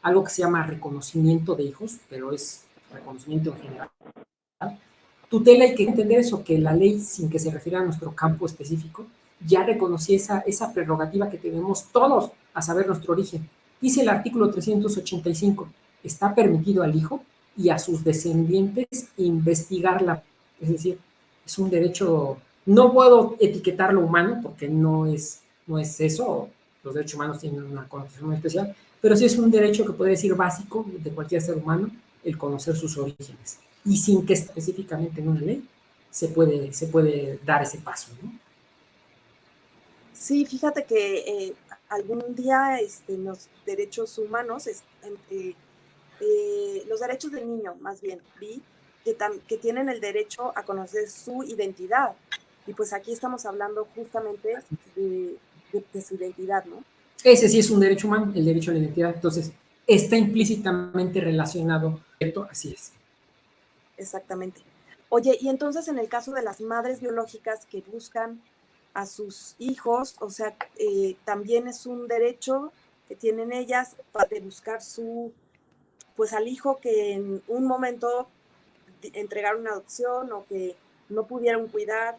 algo que se llama reconocimiento de hijos, pero es reconocimiento en general. Tutela, hay que entender eso, que la ley, sin que se refiera a nuestro campo específico, ya reconocía esa prerrogativa que tenemos todos a saber nuestro origen. Dice el artículo 385, está permitido al hijo y a sus descendientes investigarla. Es decir, es un derecho, no puedo etiquetarlo humano porque no es eso, los derechos humanos tienen una connotación muy especial, pero sí es un derecho que puede decir básico de cualquier ser humano, el conocer sus orígenes. Y sin que específicamente en una ley se puede dar ese paso, ¿no? Sí, fíjate que algún día los derechos humanos, los derechos del niño, más bien, vi que tienen el derecho a conocer su identidad. Y pues aquí estamos hablando justamente de su identidad, ¿no? Ese sí es un derecho humano, el derecho a la identidad. Entonces, está implícitamente relacionado, ¿cierto? Así es. Exactamente. Oye, y entonces en el caso de las madres biológicas que buscan a sus hijos, o sea, también es un derecho que tienen ellas de buscar pues al hijo que en un momento entregaron una adopción o que no pudieron cuidar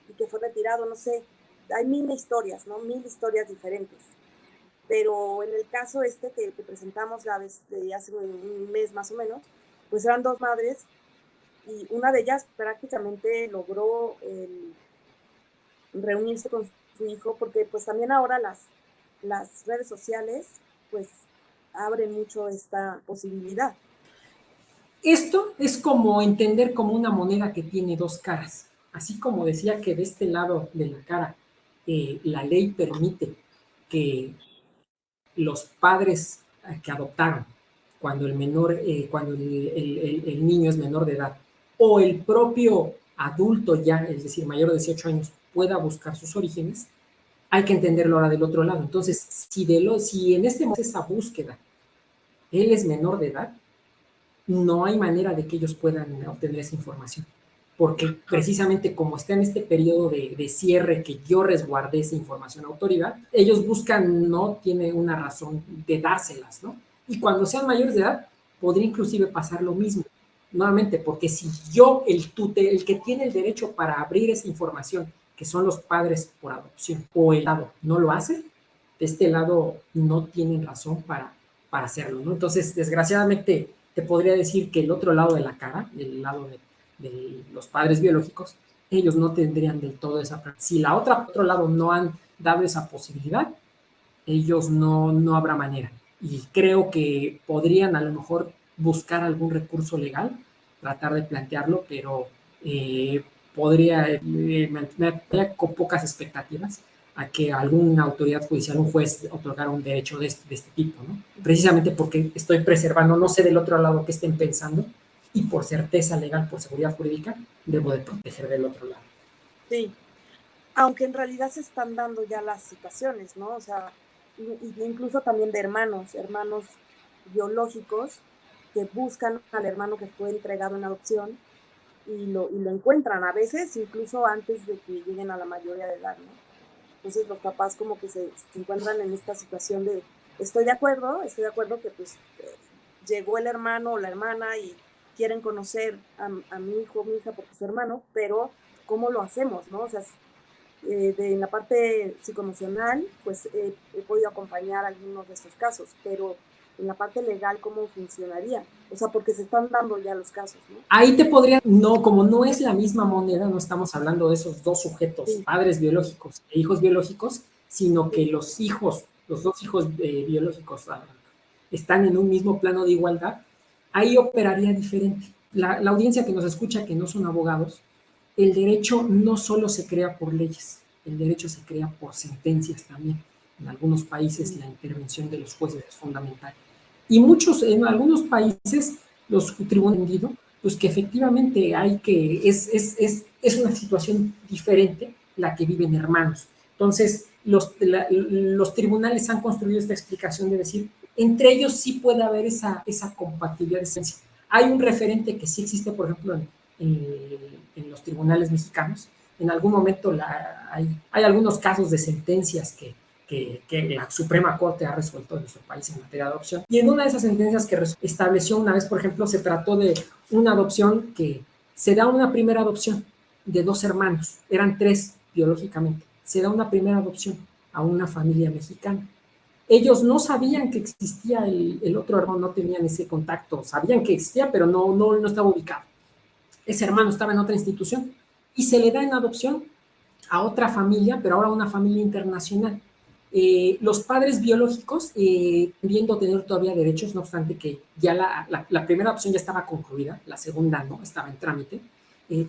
y que fue retirado, no sé. Hay mil historias, ¿no? Mil historias diferentes. Pero en el caso que presentamos la vez de hace un mes más o menos, pues eran dos madres y una de ellas prácticamente logró reunirse con su hijo, porque pues también ahora las redes sociales pues abren mucho esta posibilidad. Esto es como entender como una moneda que tiene dos caras. Así como decía que de este lado de la cara la ley permite que los padres que adoptaron cuando el menor, cuando el niño es menor de edad, o el propio adulto ya, es decir, mayor de 18 años, pueda buscar sus orígenes, hay que entenderlo ahora del otro lado. Entonces, si en este momento esa búsqueda él es menor de edad, no hay manera de que ellos puedan obtener esa información. Porque precisamente como está en este periodo de cierre que yo resguardé esa información a autoridad, ellos buscan, no tiene una razón de dárselas, ¿no? Y cuando sean mayores de edad, podría inclusive pasar lo mismo. Nuevamente, porque si yo, el que tiene el derecho para abrir esa información, que son los padres por adopción, o el lado no lo hace, de este lado no tienen razón para hacerlo, ¿no? Entonces, desgraciadamente, te podría decir que el otro lado de la cara, el lado de los padres biológicos, ellos no tendrían del todo esa práctica. Si la otro lado no han dado esa posibilidad, ellos no habrá manera. Y creo que podrían a lo mejor buscar algún recurso legal, tratar de plantearlo, pero me con pocas expectativas a que alguna autoridad judicial, un juez, otorgara un derecho de este tipo, ¿no? Precisamente porque estoy preservando, no sé del otro lado qué estén pensando, y por certeza legal, por seguridad jurídica, debo de proteger del otro lado. Sí, aunque en realidad se están dando ya las situaciones, ¿no? O sea, incluso también de hermanos biológicos que buscan al hermano que fue entregado en adopción y lo encuentran, a veces incluso antes de que lleguen a la mayoría de edad, ¿no? Entonces los papás como que se encuentran en esta situación de, estoy de acuerdo que pues llegó el hermano o la hermana y quieren conocer a mi hijo o mi hija porque es su hermano, pero ¿cómo lo hacemos, no? O sea, en la parte psicoemocional, pues he podido acompañar algunos de estos casos, pero en la parte legal, ¿cómo funcionaría? O sea, porque se están dando ya los casos, ¿no? Ahí te podría, no, como no es la misma moneda, no estamos hablando de esos dos sujetos, Sí, padres biológicos e hijos biológicos, sino que sí, los hijos, los dos hijos biológicos están en un mismo plano de igualdad, ahí operaría diferente. La audiencia que nos escucha, que no son abogados, el derecho no solo se crea por leyes, el derecho se crea por sentencias también. En algunos países la intervención de los jueces es fundamental. Y en algunos países, los tribunales, pues que efectivamente es una situación diferente la que viven hermanos. Entonces, los tribunales han construido esta explicación de decir, entre ellos sí puede haber esa compatibilidad de esencia. Hay un referente que sí existe, por ejemplo, en los tribunales mexicanos. En algún momento hay algunos casos de sentencias que la Suprema Corte ha resuelto en nuestro país en materia de adopción. Y en una de esas sentencias que estableció una vez, por ejemplo, se trató de una adopción que se da una primera adopción de dos hermanos, eran tres biológicamente, se da una primera adopción a una familia mexicana. Ellos no sabían que existía el otro hermano, no tenían ese contacto, sabían que existía, pero no estaba ubicado. Ese hermano estaba en otra institución y se le da en adopción a otra familia, pero ahora una familia internacional. Los padres biológicos, viendo tener todavía derechos, no obstante que ya la primera opción ya estaba concluida, la segunda no, estaba en trámite,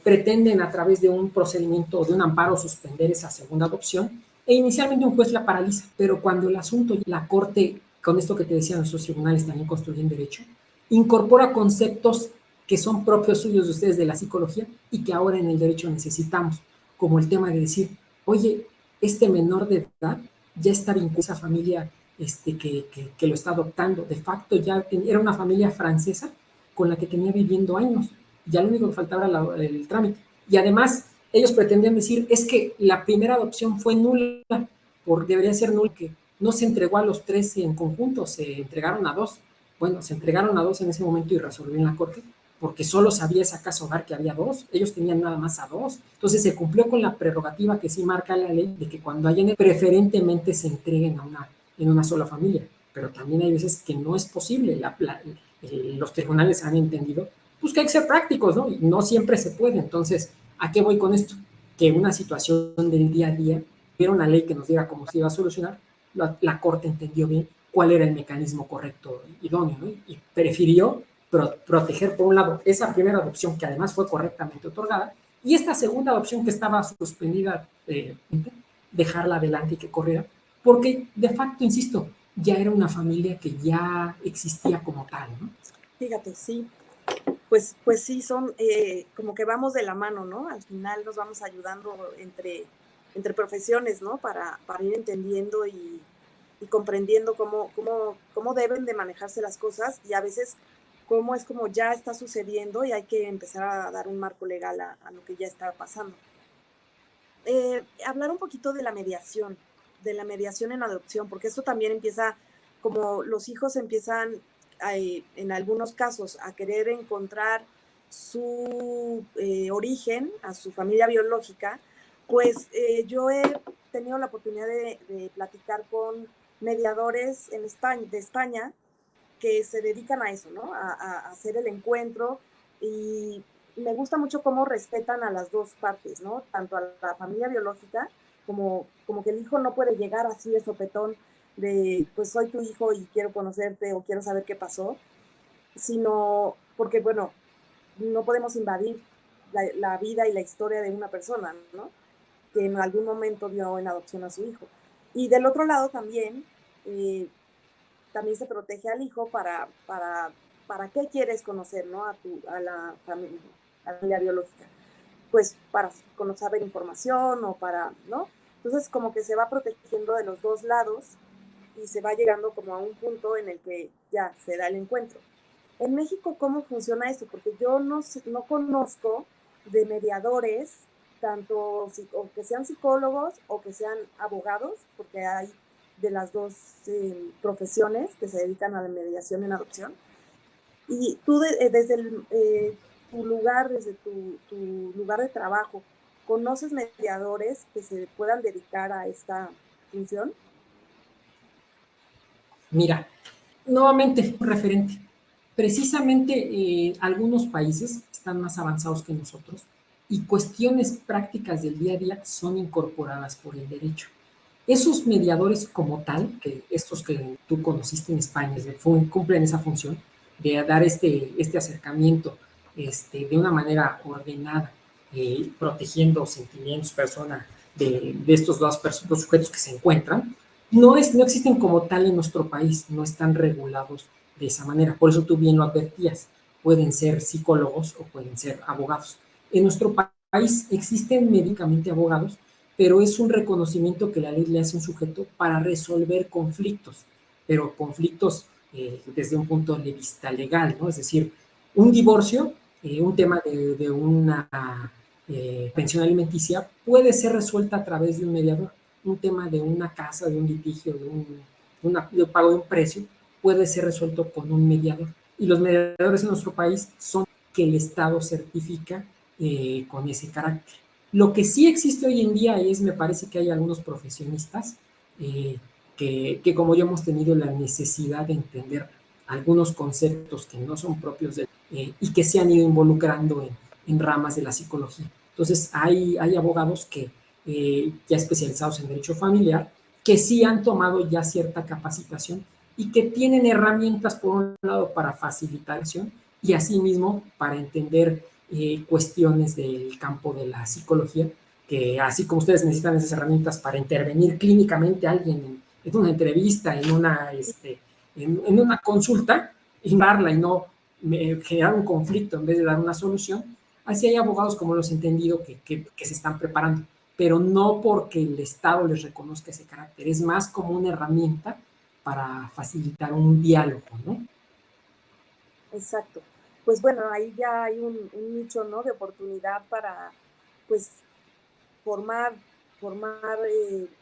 pretenden a través de un procedimiento, de un amparo, suspender esa segunda adopción e inicialmente un juez la paraliza, pero cuando el asunto, la corte, con esto que te decía, nuestros tribunales también construyen derecho, incorpora conceptos que son propios suyos de ustedes de la psicología y que ahora en el derecho necesitamos, como el tema de decir, oye, este menor de edad ya está vinculado a esa familia que lo está adoptando. De facto ya era una familia francesa con la que tenía viviendo años. Ya lo único que faltaba era el trámite. Y además, ellos pretendían decir, es que la primera adopción fue nula, debería ser nula, que no se entregó a los tres en conjunto, se entregaron a dos. Bueno, se entregaron a dos en ese momento y resolvió en la corte, porque solo sabía esa casa hogar que había dos, ellos tenían nada más a dos. Entonces se cumplió con la prerrogativa que sí marca la ley de que cuando hayan preferentemente se entreguen en una sola familia, pero también hay veces que no es posible, los tribunales han entendido, pues que hay que ser prácticos, ¿no? Y no siempre se puede. Entonces, ¿a qué voy con esto? Que una situación del día a día, era una ley que nos diga cómo se iba a solucionar, la Corte entendió bien cuál era el mecanismo correcto, idóneo, ¿no? Y prefirió proteger, por un lado, esa primera adopción que además fue correctamente otorgada, y esta segunda adopción que estaba suspendida, dejarla adelante y que corriera, porque de facto, insisto, ya era una familia que ya existía como tal, ¿no? fíjate, sí. Pues sí, son como que vamos de la mano, ¿no? Al final nos vamos ayudando entre profesiones, ¿no? Para ir entendiendo y comprendiendo cómo deben de manejarse las cosas y a veces cómo es como ya está sucediendo y hay que empezar a dar un marco legal a lo que ya está pasando. Hablar un poquito de la mediación en adopción, porque esto también empieza, como los hijos empiezan en algunos casos a querer encontrar su origen, a su familia biológica, pues yo he tenido la oportunidad de platicar con mediadores de España que se dedican a eso, ¿no? A hacer el encuentro y me gusta mucho cómo respetan a las dos partes, ¿no? Tanto a la familia biológica como que el hijo no puede llegar así de sopetón de, pues soy tu hijo y quiero conocerte o quiero saber qué pasó, sino porque, bueno, no podemos invadir la vida y la historia de una persona, ¿no? Que en algún momento dio en adopción a su hijo. Y del otro lado también, también se protege al hijo para qué quieres conocer, ¿no? A la familia biológica. Pues para saber información o para, ¿no? Entonces como que se va protegiendo de los dos lados y se va llegando como a un punto en el que ya se da el encuentro. En México, ¿cómo funciona esto? Porque yo no conozco de mediadores, tanto o que sean psicólogos o que sean abogados, porque hay de las dos profesiones que se dedican a la mediación en adopción. Y tú desde tu lugar, desde tu lugar de trabajo, ¿conoces mediadores que se puedan dedicar a esta función? Mira, nuevamente, un referente. Precisamente algunos países están más avanzados que nosotros y cuestiones prácticas del día a día son incorporadas por el derecho. Esos mediadores como tal, que estos que tú conociste en España, cumplen esa función de dar este acercamiento de una manera ordenada, protegiendo sentimientos, personas de estos dos sujetos que se encuentran, no existen como tal en nuestro país, no están regulados de esa manera. Por eso tú bien lo advertías, pueden ser psicólogos o pueden ser abogados. En nuestro país existen médicamente abogados, pero es un reconocimiento que la ley le hace a un sujeto para resolver conflictos, pero conflictos desde un punto de vista legal, ¿no? Es decir, un divorcio, un tema de una pensión alimenticia puede ser resuelta a través de un mediador. Un tema de una casa, de un litigio, de pago de un precio, puede ser resuelto con un mediador. Y los mediadores en nuestro país son que el Estado certifica con ese carácter. Lo que sí existe hoy en día es, me parece que hay algunos profesionistas que como yo hemos tenido la necesidad de entender algunos conceptos que no son propios y que se han ido involucrando en ramas de la psicología. Entonces hay abogados que ya especializados en derecho familiar, que sí han tomado ya cierta capacitación y que tienen herramientas, por un lado, para facilitar acción y asimismo para entender cuestiones del campo de la psicología, que así como ustedes necesitan esas herramientas para intervenir clínicamente a alguien en una entrevista, en una consulta, ignorarla y no generar un conflicto en vez de dar una solución, así hay abogados, como los he entendido, que se están preparando, pero no porque el Estado les reconozca ese carácter, es más como una herramienta para facilitar un diálogo, ¿no? Exacto. Pues bueno, ahí ya hay un nicho, ¿no?, de oportunidad para, pues, formar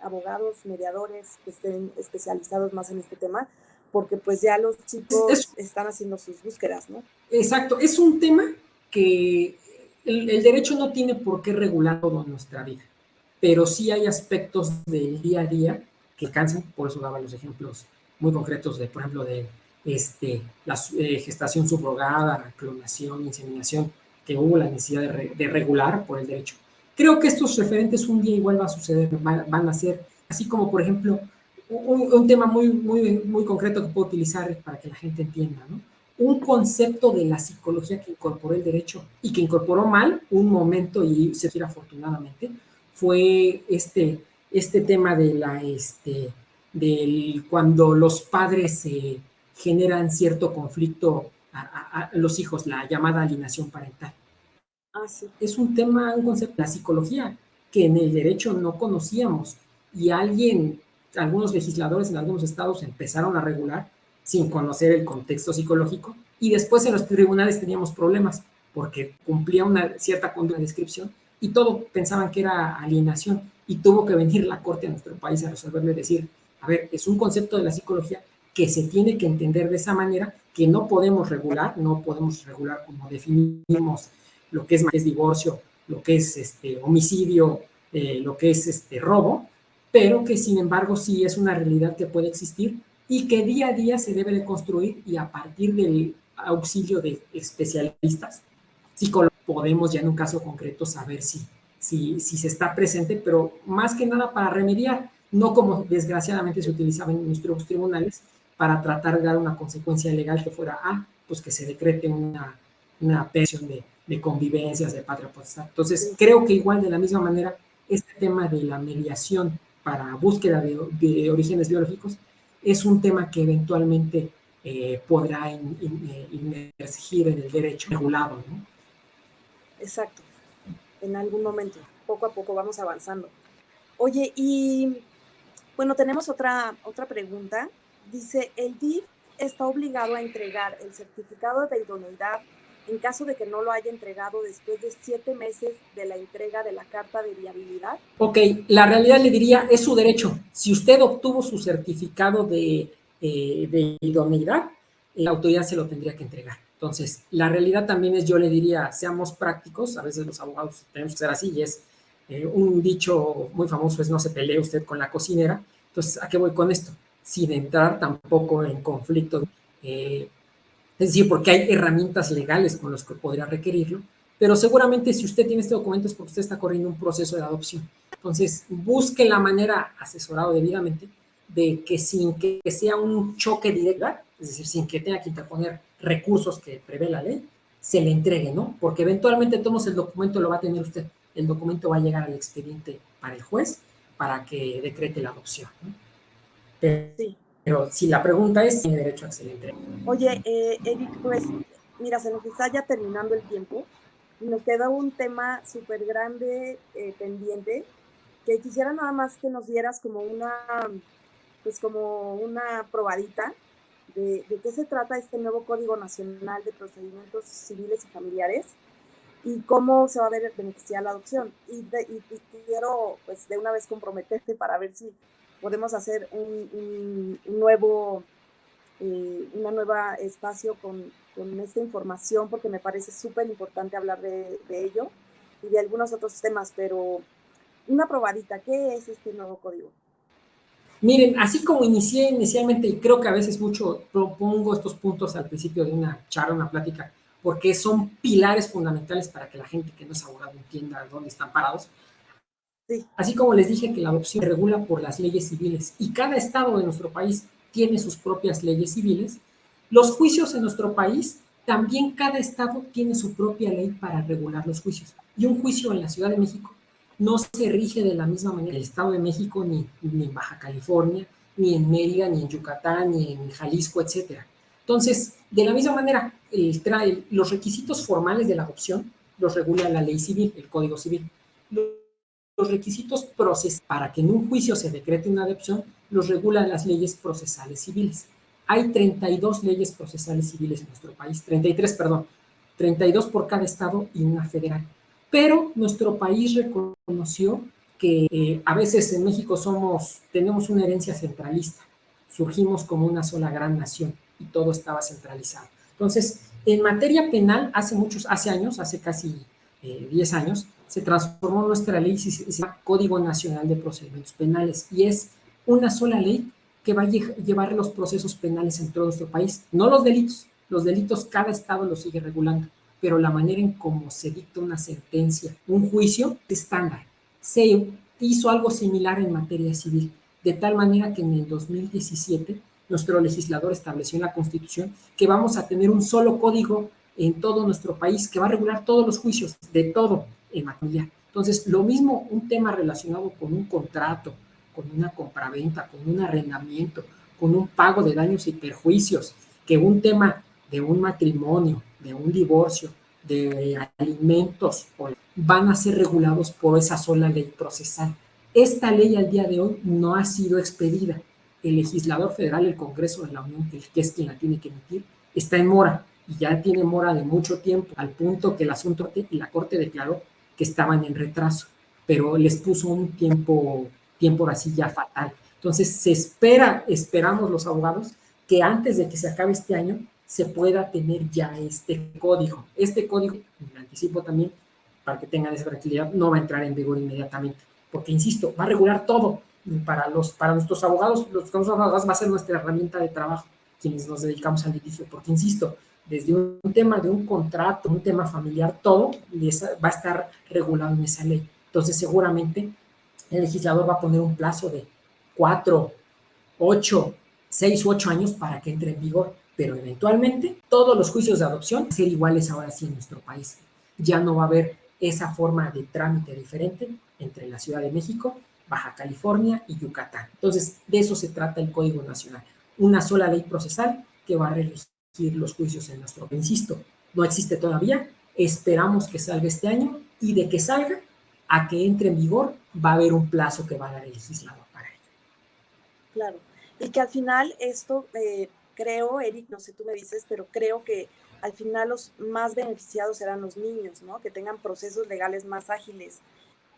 abogados, mediadores que estén especializados más en este tema, porque pues ya los chicos están haciendo sus búsquedas, ¿no? Exacto, es un tema que el derecho no tiene por qué regular todo en nuestra vida, pero sí hay aspectos del día a día que cansan, por eso daba los ejemplos muy concretos de, por ejemplo, de la gestación subrogada, clonación, inseminación, que hubo la necesidad de regular por el derecho. Creo que estos referentes un día igual va a suceder, van a ser, así como, por ejemplo, un tema muy concreto que puedo utilizar para que la gente entienda, ¿no? Un concepto de la psicología que incorporó el derecho y que incorporó mal un momento, y se quiere afortunadamente, fue este tema de del cuando los padres generan cierto conflicto a los hijos, la llamada alienación parental. Ah, sí. Es un tema, un concepto de la psicología que en el derecho no conocíamos y algunos legisladores en algunos estados empezaron a regular sin conocer el contexto psicológico y después en los tribunales teníamos problemas porque cumplía una cierta descripción y todo pensaban que era alienación y tuvo que venir la corte a nuestro país a resolverlo y decir, a ver, es un concepto de la psicología que se tiene que entender de esa manera, que no podemos regular como definimos lo que es divorcio, lo que es homicidio, lo que es robo, pero que sin embargo sí es una realidad que puede existir y que día a día se debe de construir y a partir del auxilio de especialistas, psicólogos, podemos ya en un caso concreto saber si se está presente, pero más que nada para remediar, no como desgraciadamente se utilizaba en nuestros tribunales para tratar de dar una consecuencia legal que fuera, pues que se decrete una pensión de convivencias, de patria potestad. Entonces, creo que igual de la misma manera, este tema de la mediación para búsqueda de orígenes biológicos es un tema que eventualmente podrá inmergir en el derecho regulado, ¿no? Exacto, en algún momento, poco a poco vamos avanzando. Oye, y bueno, tenemos otra pregunta. Dice, ¿el DIF está obligado a entregar el certificado de idoneidad en caso de que no lo haya entregado después de 7 meses de la entrega de la carta de viabilidad? Ok, la realidad le diría, es su derecho. Si usted obtuvo su certificado de idoneidad, la autoridad se lo tendría que entregar. Entonces, la realidad también es, yo le diría, seamos prácticos, a veces los abogados tenemos que ser así, y es un dicho muy famoso, es no se pelee usted con la cocinera. Entonces, ¿a qué voy con esto? Sin entrar tampoco en conflicto. Es decir, porque hay herramientas legales con las que podría requerirlo, pero seguramente si usted tiene este documento es porque usted está corriendo un proceso de adopción. Entonces, busque la manera, asesorado debidamente, de que sin que sea un choque directo, es decir, sin que tenga que interponer recursos que prevé la ley, se le entregue, ¿no? Porque eventualmente todos el documento lo va a tener usted. El documento va a llegar al expediente para el juez para que decrete la adopción, ¿no? Sí. Pero si la pregunta es, tiene derecho a que se le entregue. Oye, Eric, pues mira, se nos está ya terminando el tiempo y nos queda un tema súper grande pendiente, que quisiera nada más que nos dieras como una probadita de qué se trata este nuevo Código Nacional de Procedimientos Civiles y Familiares y cómo se va a ver beneficiar la adopción. Y quiero, pues, de una vez comprometerte para ver si podemos hacer un nuevo una nueva espacio con esta información, porque me parece súper importante hablar de ello y de algunos otros temas, pero una probadita, ¿qué es este nuevo código? Miren, así como inicié inicialmente, y creo que a veces mucho propongo estos puntos al principio de una charla, una plática, porque son pilares fundamentales para que la gente que no es abogado entienda dónde están parados. Sí. Así como les dije que la adopción se regula por las leyes civiles y cada estado de nuestro país tiene sus propias leyes civiles, los juicios en nuestro país, también cada estado tiene su propia ley para regular los juicios. Y un juicio en la Ciudad de México no se rige de la misma manera en el Estado de México, ni en Baja California, ni en Mérida, ni en Yucatán, ni en Jalisco, etcétera. Entonces, de la misma manera, los requisitos formales de la adopción los regula la ley civil, el Código Civil. Los requisitos procesales para que en un juicio se decrete una adopción los regulan las leyes procesales civiles. Hay 32 leyes procesales civiles en nuestro país, 33, perdón, 32 por cada estado y una federal. Pero nuestro país reconoció que a veces en México tenemos una herencia centralista, surgimos como una sola gran nación y todo estaba centralizado. Entonces, en materia penal, hace años, hace casi 10 años, se transformó nuestra ley, se llama Código Nacional de Procedimientos Penales, y es una sola ley que va a llevar los procesos penales en todo nuestro país, no los delitos cada estado los sigue regulando, pero la manera en cómo se dicta una sentencia, un juicio estándar. Se hizo algo similar en materia civil, de tal manera que en el 2017 nuestro legislador estableció en la Constitución que vamos a tener un solo código en todo nuestro país que va a regular todos los juicios de todo en materia. Entonces, lo mismo un tema relacionado con un contrato, con una compraventa, con un arrendamiento, con un pago de daños y perjuicios, que un tema de un matrimonio, de un divorcio, de alimentos, van a ser regulados por esa sola ley procesal. Esta ley al día de hoy no ha sido expedida. El legislador federal, el Congreso de la Unión, que es quien la tiene que emitir, está en mora y ya tiene mora de mucho tiempo, al punto que el asunto y la Corte declaró que estaban en retraso, pero les puso un tiempo así ya fatal. Entonces esperamos los abogados que antes de que se acabe este año se pueda tener ya este código. Este código, me anticipo también, para que tengan esa tranquilidad, no va a entrar en vigor inmediatamente, porque insisto, va a regular todo. Para nuestros abogados, los abogados va a ser nuestra herramienta de trabajo, quienes nos dedicamos al litigio, porque insisto, desde un tema de un contrato, un tema familiar, todo va a estar regulado en esa ley. Entonces, seguramente el legislador va a poner un plazo de 4, 8, 6 u 8 años para que entre en vigor, pero eventualmente todos los juicios de adopción van a ser iguales ahora sí en nuestro país. Ya no va a haber esa forma de trámite diferente entre la Ciudad de México, Baja California y Yucatán. Entonces, de eso se trata el Código Nacional. Una sola ley procesal que va a regir los juicios en nuestro país. Insisto, no existe todavía, esperamos que salga este año y de que salga a que entre en vigor va a haber un plazo que va a dar el legislador para ello. Claro, y que al final esto, creo, Eric, no sé, tú me dices, pero creo que al final los más beneficiados serán los niños, ¿no? Que tengan procesos legales más ágiles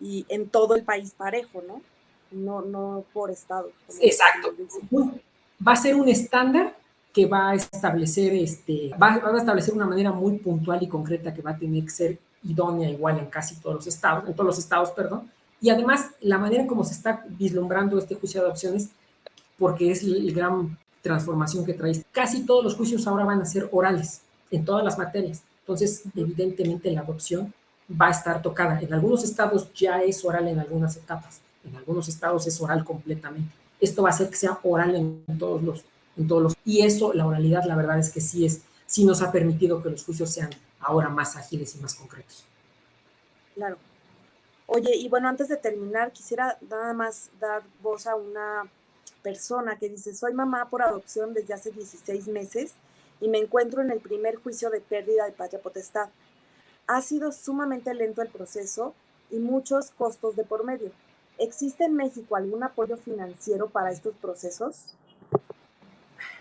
y en todo el país parejo, ¿no? No por estado. Exacto. Va a ser un estándar que va a establecer, va a establecer una manera muy puntual y concreta que va a tener que ser idónea igual en casi todos los estados, en todos los estados, perdón. Y además, la manera en cómo se está vislumbrando este juicio de adopciones, porque es la gran transformación que trae. Casi todos los juicios ahora van a ser orales, en todas las materias. Entonces, evidentemente, la adopción va a estar tocada. En algunos estados ya es oral en algunas etapas, en algunos estados es oral completamente. Esto va a hacer que sea oral en todos los, y eso, la oralidad, la verdad es que sí nos ha permitido que los juicios sean ahora más ágiles y más concretos. Claro. Oye, y bueno, antes de terminar, quisiera nada más dar voz a una persona que dice, soy mamá por adopción desde hace 16 meses y me encuentro en el primer juicio de pérdida de patria potestad. Ha sido sumamente lento el proceso y muchos costos de por medio. ¿Existe en México algún apoyo financiero para estos procesos?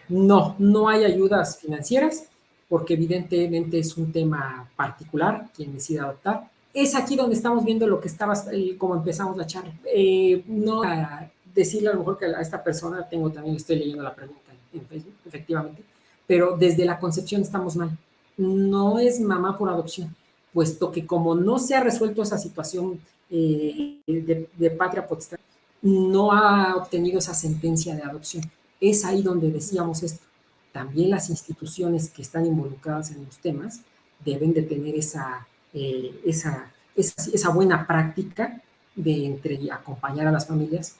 No hay ayudas financieras porque evidentemente es un tema particular quien decide adoptar. Es aquí donde estamos viendo lo que estabas, como empezamos la charla. No a decirle a lo mejor que a esta persona, también estoy leyendo la pregunta en Facebook, efectivamente, pero desde la concepción estamos mal. No es mamá por adopción, puesto que como no se ha resuelto esa situación de patria potestad, no ha obtenido esa sentencia de adopción. Es ahí donde decíamos esto. También las instituciones que están involucradas en los temas deben de tener esa buena práctica de acompañar a las familias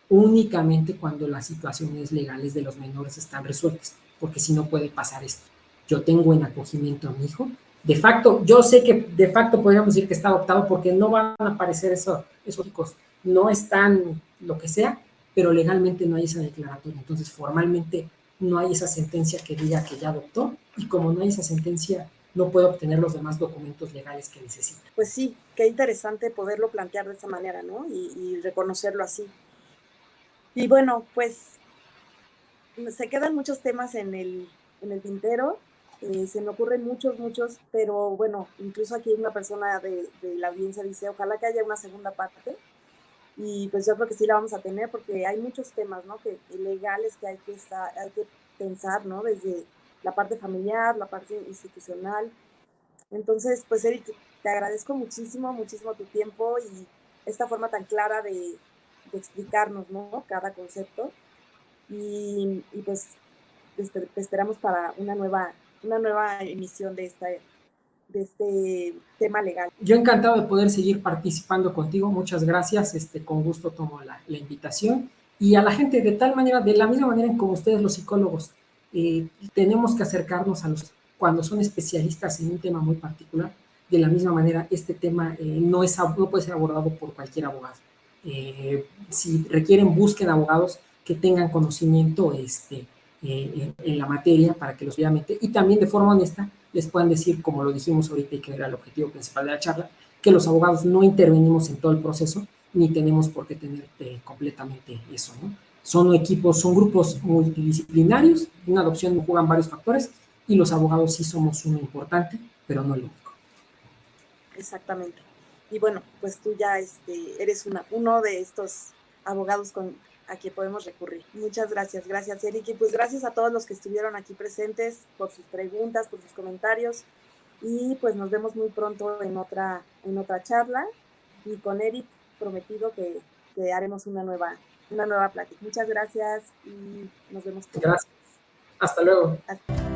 únicamente cuando las situaciones legales de los menores están resueltas, porque si no puede pasar esto. Yo tengo en acogimiento a mi hijo, de facto, yo sé que de facto podríamos decir que está adoptado porque no van a aparecer esos chicos, no están lo que sea, pero legalmente no hay esa declaratoria, entonces formalmente no hay esa sentencia que diga que ya adoptó, y como no hay esa sentencia, no puede obtener los demás documentos legales que necesita. Pues sí, qué interesante poderlo plantear de esa manera, ¿no? Y reconocerlo así. Y bueno, pues se quedan muchos temas en el tintero, se me ocurren muchos, pero bueno, incluso aquí una persona de la audiencia dice, ojalá que haya una segunda parte, y pues yo creo que sí la vamos a tener porque hay muchos temas, ¿no? Legales que hay que pensar, ¿no? Desde la parte familiar, la parte institucional. Entonces, pues Eric, te agradezco muchísimo tu tiempo y esta forma tan clara de explicarnos, ¿no? Cada concepto. Y pues te esperamos para una nueva emisión de este tema legal. Yo encantado de poder seguir participando contigo, muchas gracias, con gusto tomo la invitación, y a la gente de tal manera, de la misma manera en como ustedes los psicólogos, tenemos que acercarnos a los, cuando son especialistas en un tema muy particular, de la misma manera este tema no puede ser abordado por cualquier abogado. Si requieren, busquen abogados que tengan conocimiento en la materia para que los obviamente, y también de forma honesta, les puedan decir, como lo dijimos ahorita y que era el objetivo principal de la charla, que los abogados no intervenimos en todo el proceso, ni tenemos por qué tener completamente eso, ¿no? Son equipos, son grupos multidisciplinarios, en una adopción juegan varios factores, y los abogados sí somos uno importante, pero no el único. Exactamente. Y bueno, pues tú ya eres uno de estos abogados a quien podemos recurrir. Muchas gracias, Eric. Y pues gracias a todos los que estuvieron aquí presentes por sus preguntas, por sus comentarios. Y pues nos vemos muy pronto en otra charla. Y con Eric prometido que haremos una nueva plática. Muchas gracias y nos vemos pronto. Gracias. Hasta luego. Hasta